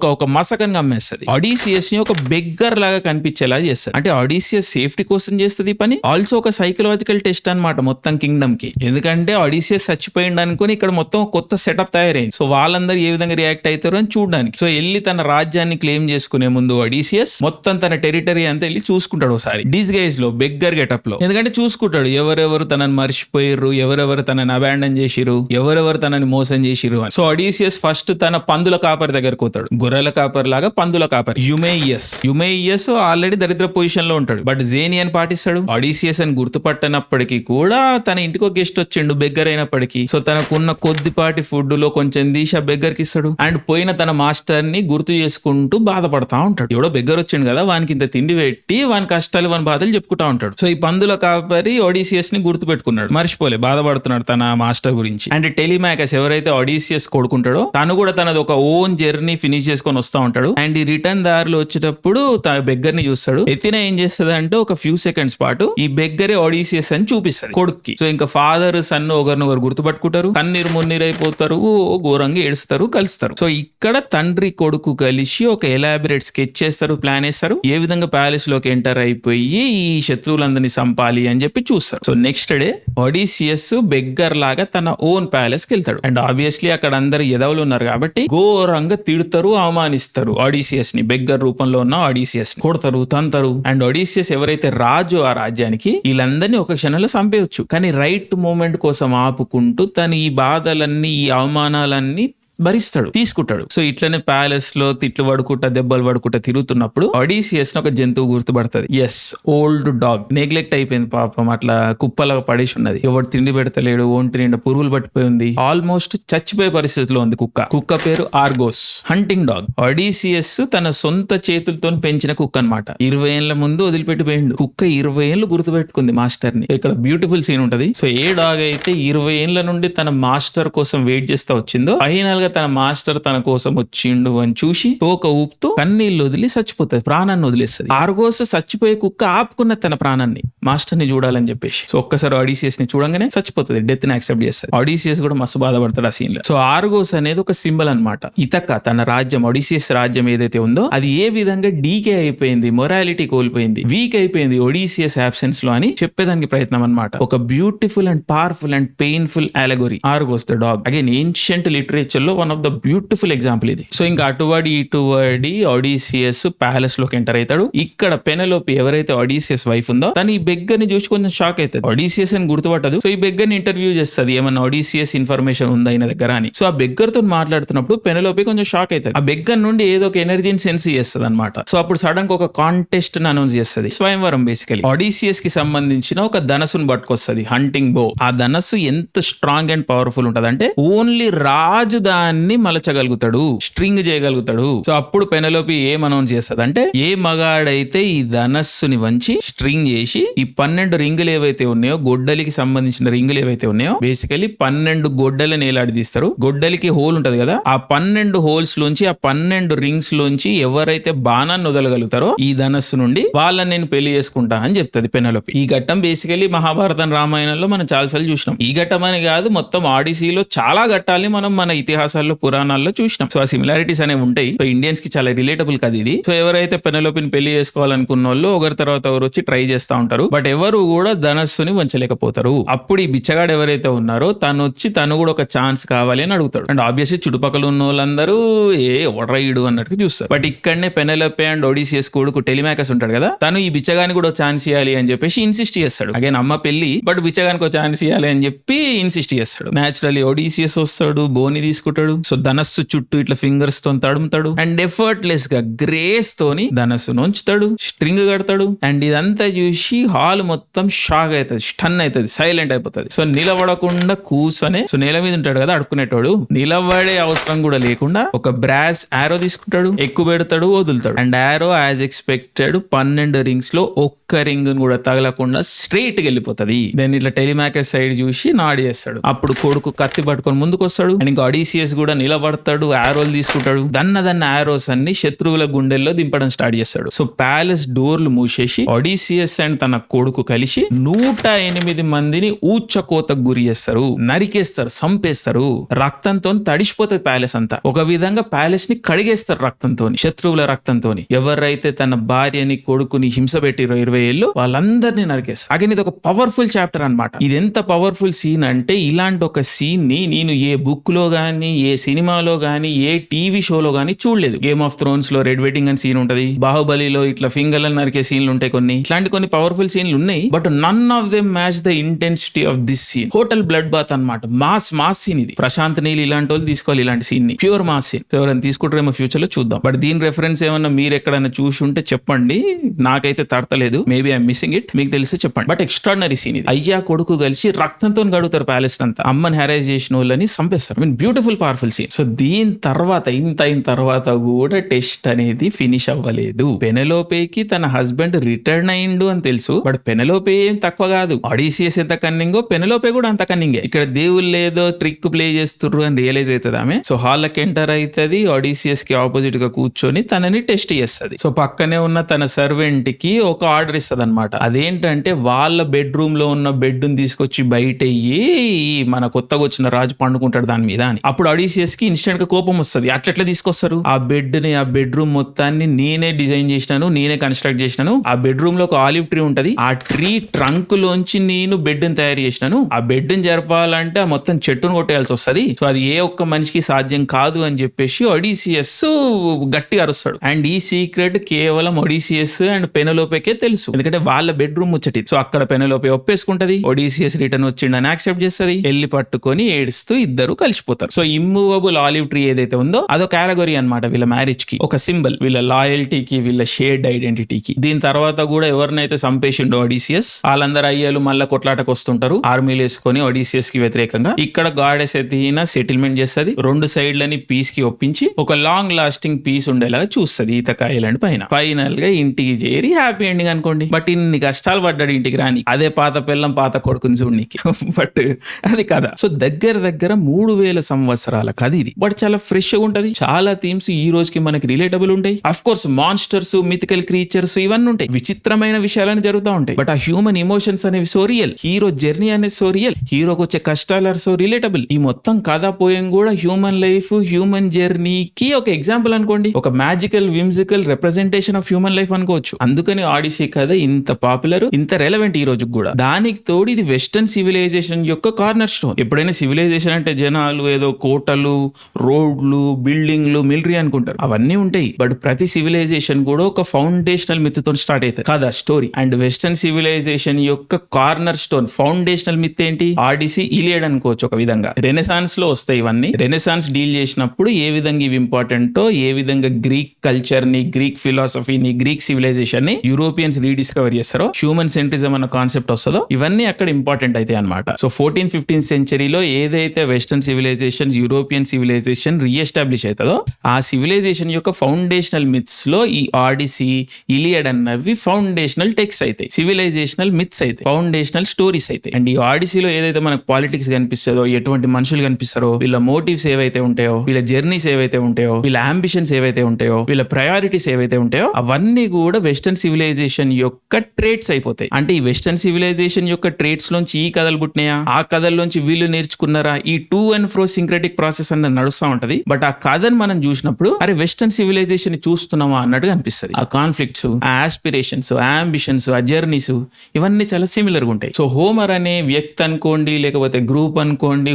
ఒక మసకన్ అమ్మేస్తుంది. ఒడిసియస్ ని ఒక బెగ్గర్ లాగా కనిపించేలా చేస్తుంది. అంటే ఒడిసియస్ సేఫ్టీ కోసం చేస్తుంది పని, ఆల్సో ఒక సైకలాజికల్ టెస్ట్ అన్నమాట మొత్తం కింగ్డమ్ కి. ఎందుకంటే ఒడిసియస్ చచ్చిపోయింది అనుకుని ఇక్కడ మొత్తం కొత్త సెటప్ తయారైంది. సో వాళ్ళందరూ ఏ విధంగా రియాక్ట్ అవుతారు అని చూడడానికి. సో వెళ్ళి తన రాజ్యాన్ని క్లెయిమ్ చేసుకునే ముందు ఒడిసియస్ మొత్తం తన టెరిటరీ అంతా వెళ్ళి చూసుకుంటాడు ఒకసారి డిస్గైజ్ లో, బెగ్గర్ గెటప్ లో. ఎందుకంటే చూసుకుంటాడు ఎవరెవరు తనని మర్చిపోయారు, ఎవరెవరు తనని అబాండన్ చేసిరు, ఎవరెవరు తనని మోసం చేసిరు అని. సో ఒడిసియస్ ఫస్ట్ తన పందుల కాపరి దగ్గరకు పోతాడు, గొర్రెల కాపరి లాగా పందుల కాపరి యుమేయియస్ ఆల్రెడీ దరిద్ర పొజిషన్ లో ఉంటాడు, బట్ జేనియన్ పాటిస్తాడు. ఒడిసియస్ అని గుర్తుపట్టనప్పటికీ కూడా తన ఇంటికి ఒక గెస్ట్ వచ్చిండు బెగ్గర్ అయినప్పటికీ. సో తనకున్న కొద్దిపాటి ఫుడ్ లో కొంచెం తీసి ఆ బెగ్గర్ కి ఇస్తాడు. అండ్ పోయిన తన మాస్టర్ ని గుర్తు చేసుకుంటూ బాధపడతా ఉంటాడు. ఎవడో బెగ్గర్ వచ్చిండు కదా, వానికి ఇంత తిండి పెట్టి వాని కష్టాలు వాని బాధలు చెప్పుకుంటా ఉంటాడు. సో ఈ పందుల కాపరి ఒడిసియస్ ని గుర్తు పెట్టుకున్నాడు, మర్చిపోలే, బాధపడుతున్నాడు తన మాస్టర్ గురించి. అండ్ టెలిమాకస్ ఎవరైతే ఒడిసియస్ కొడుకుంటాడో తను కూడా తనది ఒక ఓన్ జర్నీ ఫినిష్ చేసుకొని వస్తా ఉంటాడు. అండ్ ఈ రిటర్న్ దారిలో వచ్చేటప్పుడు బెగ్గర్ ని చూస్తాడు. ఎథీనా ఏం చేస్తుంది అంటే ఒక ఫ్యూ సెకండ్స్ పాటు ఈ బెగ్గరే ఒడిసియస్ అని చూపిస్తాడు కొడుక్కి. సో ఇంకా ఫాదర్ సన్ ఒకరినొకరు గుర్తుపట్టుకుంటారు, కన్నీరు మున్నీరు అయిపోతారు, ఘోరంగా ఏడుస్తారు, కలుస్తారు. సో ఇక్కడ తండ్రి కొడుకు కలిసి ఒక ఎలాబరేట్ స్కెచ్ చేస్తారు, ప్లాన్ వేస్తారు, ఏ విధంగా ప్యాలెస్ లోకి ఎంటర్ అయిపోయి ఈ శత్రువులందరినీ చంపాలి అని చెప్పి చూస్తారు. So next day Odysseus beggar లాగా తన ఓన్ ప్యాలెస్ కి వెళ్తాడు. అండ్ ఆబ్వియస్లీ అక్కడ అందరు ఎదవలు ఉన్నారు కాబట్టి ఘోరంగా తిడతారు, అవమానిస్తారు ఒడిసియస్ ని. బెగ్గర్ రూపంలో ఉన్న ఒడిసియస్ ని కొడతారు, తంతారు. అండ్ ఒడిసియస్ ఎవరైతే రాజు ఆ రాజ్యానికి, వీళ్ళందరినీ ఒక క్షణంలో చంపేయచ్చు, కానీ రైట్ మూమెంట్ కోసం ఆపుకుంటూ తను ఈ బాధలన్నీ ఈ అవమానాలన్నీ భరిస్తాడు, తీసుకుంటాడు. సో ఇట్లనే ప్యాలెస్ లో తిట్లు పడుకుంటా దెబ్బలు పడుకుంటా తిరుగుతున్నప్పుడు ఒడిసియస్ ఒక జంతువు గుర్తుపడుతుంది. ఎస్, ఓల్డ్ డాగ్, నెగ్లెక్ట్ అయిపోయింది పాపం, అట్లా కుప్పలాగా పడేసి ఉన్నది, ఎవరు తిండి పెడతలేడు, ఒంటి నిండా పురుగులు పట్టిపోయి ఉంది, ఆల్మోస్ట్ చచ్చిపోయే పరిస్థితిలో ఉంది కుక్క పేరు ఆర్గోస్, హంటింగ్ డాగ్. ఒడిసియస్ తన సొంత చేతులతో పెంచిన కుక్క అన్నమాట. 20 ఏళ్ల ముందు వదిలిపెట్టి పోయిండు. కుక్క 20 ఏళ్ళు గుర్తుపెట్టుకుంది మాస్టర్ ని. ఇక్కడ బ్యూటిఫుల్ సీన్ ఉంటది. సో ఏ డాగ్ అయితే 20 ఏళ్ల నుండి తన మాస్టర్ కోసం వెయిట్ చేస్తా వచ్చిందో, ఫైనల్ గా తన మాస్టర్ తన కోసం వచ్చిండు అని చూసి తోక ఊపుతూ కన్నీళ్లు వదిలి చచ్చిపోతుంది, ప్రాణాన్ని వదిలేస్తుంది. ఆర్గోస్ చచ్చిపోయే కుక్క ఆపుకున్న తన ప్రాణాన్ని మాస్టర్ ని చూడాలని చెప్పేసి. సో ఒక్కసారి ఒడిసియస్ ని చూడంగానే చచ్చిపోతుంది, డెత్ ని యాక్సెప్ట్ చేస్తుంది. ఒడిసియస్ కూడా మస్తు బాధపడతాడు ఆ సీన్ లో. సో ఆర్గోస్ అనేది ఒక సింబల్ అన్నమాట. ఇతక తన రాజ్యం, ఒడిసియస్ రాజ్యం ఏదైతే ఉందో అది ఏ విధంగా డీకే అయిపోయింది, మొరాలిటీ కోల్పోయింది, వీక్ అయిపోయింది ఒడిసియస్ అబ్సెన్స్ లో అని చెప్పేదానికి ప్రయత్నం అన్నమాట. ఒక beautiful and powerful and painful allegory Argos the dog. Again ancient literature లో one of the beautiful example ఇది. సో ఇంకా అటువాడి ఇటువాడి ఒడిసియస్ ప్యాలెస్ లోకి ఎంటర్ అవుతాడు. ఇక్కడ పెనెలోపి ఎవరైతే ఒడిసియస్ వైఫ్ ఉందో తను ఈ బెగ్గర్ ని చూసి కొంచెం షాక్ అవుతుంది. ఒడిసియస్ అని గుర్తుపట్టదు. సో ఈ బెగ్గర్ ని ఇంటర్వ్యూ చేస్తుంది, ఏమన్నా ఒడిసియస్ ఇన్ఫర్మేషన్ ఉందా ఆయన దగ్గర అని. సో ఆ బెగ్గర్ తో మాట్లాడుతున్నప్పుడు పెనెలోపి కొంచెం షాక్ అవుతుంది. ఆ బెగ్గర్ నుండి ఏదో ఒక ఎనర్జీని సెన్స్ చేస్తుంది అనమాట. సో అప్పుడు సడన్ గా ఒక కాంటెస్ట్ అనౌన్స్ చేస్తుంది, స్వయంవరం బేసికలీ. ఒడిసియస్ కి సంబంధించిన ఒక ధనస్సును పట్టుకొస్తుంది, హంటింగ్ బో. ఆ ధనస్సు ఎంత స్ట్రాంగ్ అండ్ పవర్ఫుల్ ఉంటది అంటే ఓన్లీ రాజు దాన్ని మలచగలుగుతాడు, స్ట్రింగ్ చేయగలుగుతాడు. సో అప్పుడు పెనెలోపి ఏం అనౌన్స్ చేస్తుంది అంటే, ఏ మగాడైతే ఈ ధనస్సుని వంచి స్ట్రింగ్ చేసి ఈ 12 రింగులు ఏవైతే ఉన్నాయో, గొడ్డలికి సంబంధించిన రింగులు ఏవైతే ఉన్నాయో, బేసికలీ 12 గొడ్డలని ఏలాడి తీస్తారు. గొడ్డలికి హోల్ ఉంటది కదా, ఆ 12 హోల్స్ లోంచి, ఆ 12 రింగ్స్ లోంచి ఎవరైతే బాణాన్ని వదలగలుగుతారో ఈ ధనస్సు నుండి, వాళ్ళని నేను పెళ్లి చేసుకుంటా అని చెప్తుంది పెనెలోపి. ఈ ఘట్టం బేసికలీ మహాభారతం రామాయణంలో మనం చాలాసార్లు చూసినాం. ఈ ఘట్టం అని కాదు, మొత్తం ఆడిసీలో చాలా ఘట్టాలని మనం మన ఇతిహాసాల్లో పురాణాల్లో చూసినాం. సో ఆ సిమిలారిటీస్ అనేవి ఉంటాయి. సో ఇండియన్స్ కి చాలా రిలేటబుల్ కదా ఇది. సో ఎవరైతే పెనెలోపిని పెళ్లి చేసుకోవాలనుకున్న వాళ్ళు ఒకరి తర్వాత ఎవరు వచ్చి ట్రై చేస్తా ఉంటారు, బట్ ఎవరు కూడా ధనస్సుని వంచలేకపోతారు. అప్పుడు ఈ బిచ్చగాడు ఎవరైతే ఉన్నారో తను కూడా ఒక ఛాన్స్ కావాలి అని అడుగుతాడు. అండ్ ఆబ్వియస్లీ చుట్టుపక్కల ఉన్న వాళ్ళందరూ ఒడ్రైడు అన్నట్టు చూస్తారు. బట్ ఇక్కడనే పెనెలోపే అండ్ ఒడిసియస్ కొడుకు టెలిమాకస్ ఉంటాడు కదా, తను ఈ బిచ్చగాని కూడా ఛాన్స్ ఇవ్వాలి అని చెప్పేసి ఇన్సిస్ట్ చేస్తాడు. అగైన్ అమ్మ పెళ్లి, బట్ బిచ్చగానికి ఒక ఛాన్స్ ఇవ్వాలి అని చెప్పి ఇన్సిస్ట్ చేస్తాడు. న్యాచురల్లీ ఒడిసియస్ వస్తాడు, బోని తీసుకుంటాడు. సో ధనస్సు చుట్టూ ఇట్లా ఫింగర్స్ తో తడుముతాడు అండ్ ఎఫర్ట్లెస్ గా గ్రేస్ తోని ధనస్సును ఉంచుతాడు, స్ట్రింగ్ కడతాడు. అండ్ ఇదంతా చూసి హాల్ మొత్తం షాక్ అవుతుంది, స్టన్ అవుతుంది, సైలెంట్ అయిపోతుంది. సో నిలబడకుండా కూర్చొని, సో నేల మీద ఉంటాడు కదా అడుక్కునేటోడు, నిలబడే అవసరం కూడా లేకుండా ఒక బ్రాస్ ఆరో తీసుకుంటాడు, ఎక్కువ పెడతాడు, వదులుతాడు. అండ్ ఆరో యాజ్ ఎక్స్పెక్టెడ్ 12 రింగ్స్ లో ఒక్క రింగ్ కూడా తగలకుండా స్ట్రైట్ గా వెళ్ళిపోతుంది. దెన్ ఇట్లా టెలిమాకస్ సైడ్ చూసి నాడి చేస్తాడు. అప్పుడు కొడుకు కత్తి పట్టుకొని ముందుకు వస్తాడు. అండ్ ఇంకా ఒడిసియస్ కూడా నిలబడతాడు, ఆరోలు తీసుకుంటాడు. దన్న ఆరోస్ అన్ని శత్రువుల గుండెల్లో దింపడం స్టార్ట్ చేస్తాడు. సో ప్యాలెస్ డోర్లు మూసేసి ఒడిసియస్ అండ్ తన కొడుకు కలిసి 108 మందిని ఊచకోతకు గురి చేస్తారు, నరికేస్తారు, సంపేస్తారు. రక్తంతో తడిసిపోతుంది ప్యాలెస్ అంతా. ఒక విధంగా ప్యాలెస్ ని కడిగేస్తారు రక్తంతో, శత్రువుల రక్తంతో. ఎవరైతే తన భార్యని కొడుకుని హింస పెట్టిరో 20 ఏళ్ళు, వాళ్ళందరినీ నరికేస్తారు. అగైన్ ఇది ఒక పవర్ఫుల్ చాప్టర్ అన్నమాట. ఇది ఎంత పవర్ఫుల్ సీన్ అంటే, ఇలాంటి ఒక సీన్ ని నేను ఏ బుక్ లో గానీ, ఏ సినిమాలో గానీ, ఏ టీవీ షోలో గానీ చూడలేదు. గేమ్ ఆఫ్ థ్రోన్స్ లో రెడ్ వెడ్డింగ్ అని సీన్ ఉంటది, బాహుబలిలో ఇట్లా ఫింగర్లను నరికే సీన్లు ఉంటాయి, ఇట్లాంటి కొన్ని పవర్ఫుల్ సీన్లు ఉన్నాయి. But none of them match the intensity of this scene. Total blood bath అన్నమాట, మాస్ సీన్ ఇది. ప్రశాంత్ నీల్ ఇలాంటి వాళ్ళు తీసుకోవాలి ఇలాంటి సీన్ ని, ప్యూర్ మాస్ సీన్. ఎవరైనా తీసుకుంటారేమో ఫ్యూచర్ లో చూద్దాం. బట్ దీని రెఫరెన్స్ ఏమన్నా మీరు ఎక్కడైనా చూసి ఉంటే చెప్పండి, నాకైతే తడతలేదు. మేబీ ఐఎమ్ మిస్సింగ్ ఇట్, మీకు తెలిస్తే చెప్పండి. బట్ ఎక్స్ట్రాడినరీ సీన్ ఇది. అయ్యా కొడుకు కలిసి రక్తంతో గడుగుతారు ప్యాలెస్ అంతా, అమ్మని హ్యారేజ్ చేసిన వాళ్ళని చంపేస్తారు. Beautiful powerful scene. సో దీని తర్వాత ఇంత అయిన తర్వాత కూడా టెస్ట్ అనేది ఫినిష్ అవ్వలేదు. పెనెలోపేకి తన హస్బెండ్ రిటర్న్ అయిండు అని తెలుసు, బట్ పెనెలోపే ఏం తక్కువ కాదు. ఒడిసియస్ ఎంత కన్నింగో పెనెలోపే కూడా అంత కన్నింగే. ఇక్కడ దేవుళ్ళు ఏదో ట్రిక్ ప్లే చేస్తుర్రు అని రియలైజ్ అవుతుంది ఆమె. సో హాల్కి ఎంటర్ అవుతుంది, ఒడిసియస్ కి ఆపోజిట్ గా కూర్చొని తనని టెస్ట్ చేస్తుంది. సో పక్కనే ఉన్న తన సర్వెంట్ కి ఒక ఆర్డర్ ఇస్తుంది అనమాట. అదేంటంటే వాళ్ళ బెడ్రూమ్ లో ఉన్న బెడ్ ని తీసుకొచ్చి బయట మన కొత్తగా వచ్చిన రాజు పండుకుంటాడు దాని మీద అని. అప్పుడు ఒడిసియస్ కి ఇన్స్టెంట్ గా కోపం వస్తుంది. అట్లెట్లా తీసుకొస్తారు, ఆ బెడ్ ని, ఆ బెడ్రూమ్ మొత్తాన్ని నేనే డిజైన్ చేసినాను, నేనే కన్స్ట్రక్ట్ చేసినాను. ఆ బెడ్రూమ్ లో ఒక ఆలివ్ ట్రీ ఉంటది, ఆ ట్రీ ట్రంక్ లోంచి నేను బెడ్ ని తయారు చేసినాను. ఆ బెడ్ ని జరపాలంటే ఆ మొత్తం చెట్టును కొట్టేయాల్సి వస్తుంది. సో అది ఏ ఒక్క మనిషికి సాధ్యం కాదు అని చెప్పేసి ఒడిసియస్ గట్టిగా అరుస్తాడు. అండ్ ఈ సీక్రెట్ కేవలం ఒడిసియస్ అండ్ పెనెలోపేకే తెలుసు. తెలుసు, ఎందుకంటే వాళ్ళ బెడ్రూమ్ ముచ్చటి. సో అక్కడ పెనలోపే ఒప్పేసుకుంటది, ఒడిసియస్ రిటర్న్ వచ్చిండని యాక్సెప్ట్ చేస్తుంది, ఎల్లి పట్టుకొని ఏడుస్తూ ఇద్దరు కలిసిపోతారు. సో ఇమ్మూవబుల్ ఆలివ్ ట్రీ ఏదైతే ఉందో అదో కేటగిరీ అన్నమాట వీళ్ళ మ్యారేజ్ కి, ఒక సింబల్ వీళ్ళ లాయల్టీకి, వీళ్ళ షేర్డ్ ఐడెంటిటీకి. దీని తర్వాత కూడా ఎవరినైతే సంపేసిండో ఒడిసియస్, వాళ్ళందరూ అయ్యాలు మళ్ళీ కొట్లాటకు వస్తుంటారు ఆర్మీలు వేసుకొని ఒడిసియస్ కి వ్యతిరేకంగా. ఇక్కడ గాడెస్ ఎథీనా సెటిల్మెంట్ చేస్తుంది, రెండు సైడ్లని పీస్ కి ఒప్పించి ఒక లాంగ్ లాస్టింగ్ పీస్ ఉండేలాగా చూస్తుంది ఈతక ఐలాండ్ పైన. ఫైనల్ గా ఇంటికి చేరి హ్యాపీ ఎండింగ్ అనుకోండి. బట్ ఇన్ని కష్టాలు పడ్డాడు ఇంటికి రాని, అదే పాత పిల్లం పాత కొడుకుని చూడనికి. బట్ అది కదా. సో దగ్గర 3000 సంవత్సరాల కథ ఇది. బట్ చాలా ఫ్రెష్ గా ఉంటది, చాలా థీమ్స్ ఈ రోజుకి మనకి రిలేటబుల్ ఉంటాయి. Of course monsters, mythical creatures ఇవన్నీ ఉంటాయి, విచిత్రమైన విషయాలని జరుగుతూ ఉంటాయి. బట్ ఆ హ్యూమన్ ఎమోషన్స్ అనేవి సో రియల్, హీరో జర్నీ అనేది సో రియల్, హీరోకి వచ్చే కష్టాలు ఆర్ సో రిలేటబుల్. ఈ మొత్తం కథ పోయం కూడా హ్యూమన్ లైఫ్, హ్యూమన్ జర్నీకి ఒక ఎగ్జాంపుల్ అనుకోండి, ఒక magical whimsical representation of human life అనుకోవచ్చు. అందుకని ఆడిసీ కథ ఇంత పాపులర్, ఇంత రెలవెంట్ ఈ రోజు కూడా. దానికి తోడు ఇది వెస్టర్న్ సివిలైజేషన్ యొక్క కార్నర్ స్టోన్. ఎప్పుడైనా సివిలైజేషన్ అంటే జనాలు ఏదో కోటలు, రోడ్లు, బిల్డింగ్లు, మిలిటరీ అనుకుంటారు, అవన్నీ ఉంటాయి. బట్ ప్రతి సివిలైజేషన్ కూడా ఒక ఫౌండేషనల్ మిత్ తో స్టార్ట్ అవుతుంది కదా స్టోరీ. అండ్ వెస్టర్న్ సివిలైజేషన్ యొక్క కార్నర్ స్టోన్, ఫౌండేషనల్ మిత్ ఏంటి? ఆడిసీ, ఇలియడ్ అనుకోవచ్చు ఒక విధంగా. రెనెసాన్స్ లో వస్తాయి ఇవన్నీ. రెనెసాన్స్ డీల్ చేసినప్పుడు ఏ విధంగా ఇవి ఇంపార్టెంటో, ఏ విధంగా గ్రీక్ కల్చర్ ని, గ్రీక్ ఫిలాసఫీని, గ్రీక్ సివిలైజేషన్ ని యూరోపియన్స్ రీడిస్కవర్ చేస్తారో, హ్యూమన్ సెంట్రిజం అన్న కాన్సెప్ట్ వస్తుందో, ఇవన్నీ అక్కడ ఇంపార్టెంట్ అయితే అనమాట. సో 14th-15th సెంచరీలో ఏదైతే western civilization, European civilization reestablish అవుతుందో, ఆ సివిలైజేషన్ యొక్క ఫౌండేషనల్ మిత్స్ లో ఈ ఆడిసీ, ఇలియడ్ అన్నవి ఫౌండేషనల్ టెక్స్ట్ అయితే, సివిలైజేషనల్ మిత్స్ అయితే, ఫౌండేషనల్ స్టోరీస్ అయితే. అండ్ ఈ ఆడిసీలో ఏదైతే మనకు పాలిటిక్స్ కనిపిస్తుందో, ఎటువంటి మనుషులు కనిపిస్తారో, వీళ్ళ మోటివ్స్ ఏవైతే ఉంటాయో, వీళ్ళ జర్నీస్ ఏవైతే ఉంటాయో, వీళ్ళ అంబిషన్స్ ఏవైతే ఉంటాయో, వీళ్ళ ప్రయారిటీస్ ఏవైతే ఉంటాయో, అవన్నీ కూడా వెస్టర్న్ సివిలైజేషన్ యొక్క ట్రేట్స్ అయిపోతాయి. అంటే ఈ వెస్టర్న్ సివిలైజేషన్ యొక్క ట్రేట్స్ లోంచి ఈ కథలు పుట్టినాయా, ఆ కథల్లోంచి వీళ్ళు నేర్చుకున్నారా, ఈ two and fro syncretic process అన్నది నడుస్తూ ఉంటది. బట్ ఆ కథను మనం చూసినప్పుడు అరే వెస్టర్న్ సివిలైజేషన్ చూస్తున్నామా అన్నట్టుగా అనిపిస్తుంది. ఆ కాన్ఫ్లిక్ట్స్, ఆ ఆస్పిరేషన్స్, ఆ అంబిషన్స్, ఆ జర్నీస్ ఇవన్నీ చాలా సిమిలర్ గా ఉంటాయి. సో హోమర్ అనే వ్యక్తి అనుకోండి, లేకపోతే గ్రూప్ అనుకోండి,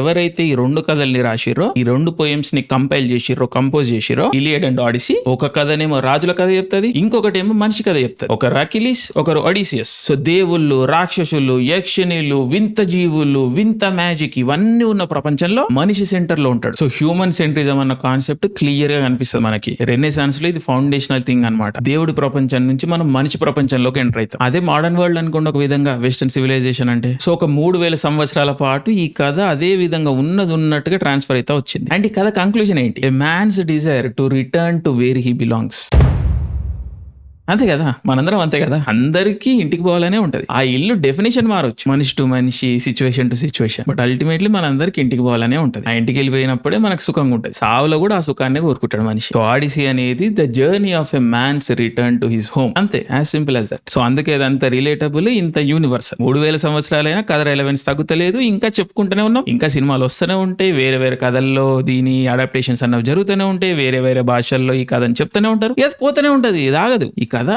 ఎవరైతే ఈ రెండు కథల్ని రాసిర్రో, ఈ రెండు పోయమ్స్ ని కంపైల్ చేసిర్రో, కంపోజ్ చేసిర్రో, ఇలియడ్ అండ్ ఆడిసీ, ఒక కథనేమో రాజుల కథ చెప్తుంది, ఇంకొకటేమో మనిషి కథ చెప్తుంది. ఒకరు అకిలీస్, ఒకరు ఒడిసియస్. సో దేవుళ్ళు, రాక్షసులు, యక్షిణీలు, వింత జీవులు, వింత మ్యాజిక్ ఇవన్నీ ఉన్న ప్రపంచంలో మనిషి సెంటర్ లో ఉంటాడు. సో హ్యూమన్ సెంట్రిజం అన్న కాన్సెప్ట్ క్లియర్ గా కనిపిస్తుంది మనకి. రెనెసాన్స్ లో ఇది ఫౌండేషనల్ థింగ్ అన్నమాట. దేవుడి ప్రపంచం నుంచి మనం మనిషి ప్రపంచంలోకి ఎంటర్ అవుతాం. అదే మోడర్న్ వరల్డ్ అనుకోండి ఒక విధంగా వెస్టర్న్ సివిలైజేషన్ అంటే. సో ఒక 3000 సంవత్సరాల పాటు ఈ కథ అదే విధంగా ఉన్నట్టుగా ట్రాన్స్ఫర్ అయితే వచ్చింది. అండ్ ఈ కథ కంక్లూజన్ ఏంటి? A man's desire to return to where he belongs. అంతే కదా, మనందరం అంతే కదా, అందరికీ ఇంటికి పోవాలనే ఉంటది. ఆ ఇల్లు డెఫినేషన్ మారొచ్చు, మనిషి టు మనిషి, situation to situation, but ultimately మనందరికి ఇంటికి పోవాలనే ఉంటది. ఆ ఇంటికి వెళ్ళిపోయినప్పుడే మనకు సుఖంగా ఉంటుంది. సావులో కూడా ఆ సుఖాన్ని కోరుకుంటాడు మనిషి. సో ఆడిసీ అనేది the journey of a man's return to his home, అంతే, as simple as that. So అందుకే అదంత రిలేటబుల్, ఇంత యూనివర్సల్. 3000 సంవత్సరాలైనా కథ రెలవెన్స్ తగ్గుతలేదు, ఇంకా చెప్పుకుంటూనే ఉన్నాం. ఇంకా సినిమాలు వస్తూనే ఉంటాయి, వేరే కథల్లో దీని అడాప్టేషన్స్ అన్నవి జరుగుతూనే ఉంటాయి, వేరే భాషల్లో ఈ కథని చెప్తూనే ఉంటారు, ఇది పోతూనే ఉంటది, ఇది ఆగదు. ఈ కథ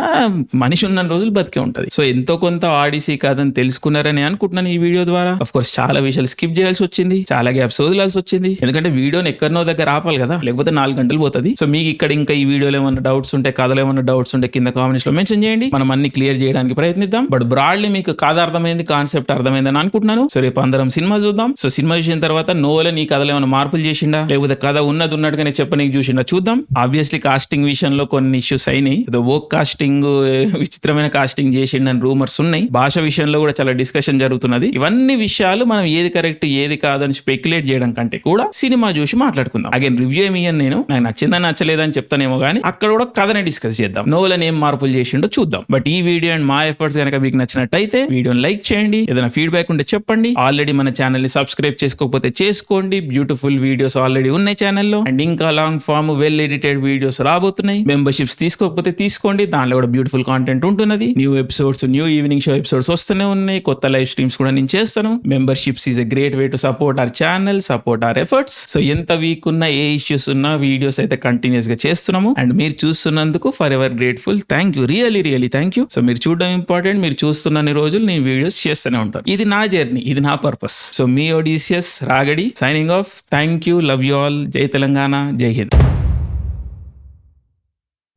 మనిషి ఉన్న రోజులు బతికే ఉంటది. సో ఎంతో కొంత ఆడిసీ కథను తెలుసుకున్నారని అనుకుంటున్నాను ఈ వీడియో ద్వారా. ఆఫ్ కోర్స్ చాలా విషయాలు స్కిప్ చేయాల్సి వచ్చింది, చాలా గ్యాప్స్ వదిలాల్సి వచ్చింది, ఎందుకంటే వీడియోని ఎక్కడనో దగ్గర ఆపాలి కదా, లేకపోతే 4 గంటలు పోతుంది. సో మీకు ఇక్కడ ఇంకా ఈ వీడియోలో ఏమైనా డౌట్స్ ఉంటే, కథలో ఏమైనా డౌట్స్ ఉంటే కింద కామెంట్స్ లో మెన్షన్ చేయండి, మనం అన్ని క్లియర్ చేయడానికి ప్రయత్నిద్దాం. బట్ బ్రాడ్లీ మీకు కథ అర్థమైంది, కాన్సెప్ట్ అర్థమైందని అనుకుంటున్నాను. సో రేపు అందరం సినిమా చూద్దాం. సో సినిమా చూసిన తర్వాత నోవెల్ ఈ కథలో ఏమైనా మార్పులు చేసిండా, లేకపోతే కథ ఉన్నట్టుగానే చెప్పనీకి చూసిండా చూద్దాం. ఆబ్వియస్లీ కాస్టింగ్ విషయంలో కొన్ని ఇష్యూస్ అయినాయి, ఓక్ కాస్టింగ్, విచిత్రమైన కాస్టింగ్ చేసిండని రూమర్స్ ఉన్నాయి. భాష విషయంలో కూడా చాలా డిస్కషన్ జరుగుతున్నది. ఇవన్నీ విషయాలు మనం ఏది కరెక్ట్ ఏది కాదని స్పెక్యులేట్ చేయడం కంటే కూడా సినిమా చూసి మాట్లాడుకుందాం. అగైన్ రివ్యూ ఏమి నేను నాకు నచ్చిందని నచ్చలేదని చెప్తానేమో కానీ అక్కడ కూడా కథనే డిస్కస్ చేద్దాం. నోవెల్ ఏం మార్పులు చేసిండో చూద్దాం. బట్ ఈ వీడియో అండ్ మా ఎఫర్ట్స్ కనుక మీకు నచ్చినట్టయితే వీడియోని లైక్ చేయండి, ఏదైనా ఫీడ్బ్యాక్ ఉంటే చెప్పండి. ఆల్రెడీ మన ఛానల్ ని సబ్స్క్రైబ్ చేసుకోకపోతే చేసుకోండి. బ్యూటిఫుల్ వీడియోస్ ఆల్రెడీ ఉన్నాయి ఛానల్లో, అండ్ ఇంకా long form well edited videos రాబోతున్నాయి. మెంబర్షిప్స్ తీసుకోకపోతే తీసుకోండి, దానిలో కూడా బ్యూటిఫుల్ కాంటెంట్ ఉంటున్నది. New episodes, new evening show episodes వస్తూనే ఉన్నాయి. కొత్త లైవ్ స్ట్రీమ్స్ కూడా నేను చేస్తాను. Memberships is a great way to support our channel, support our efforts. So ఎంత వీక్ ఉన్నా, ఏ ఇష్యూస్ ఉన్నా వీడియోస్ అయితే కంటిన్యూస్ గా చేస్తున్నాము. అండ్ మీరు చూస్తున్నందుకు forever grateful. Thank you, really thank you. So మీరు చూడడం ఇంపార్టెంట్, మీరు చూస్తున్న రోజులు నేను వీడియోస్ చేస్తూనే ఉంటాను. ఇది నా జర్నీ, ఇది నా పర్పస్. సో మీ ఒడిసియస్ రాగడి signing off. Thank you, love you all. జై తెలంగాణ, జై హింద్.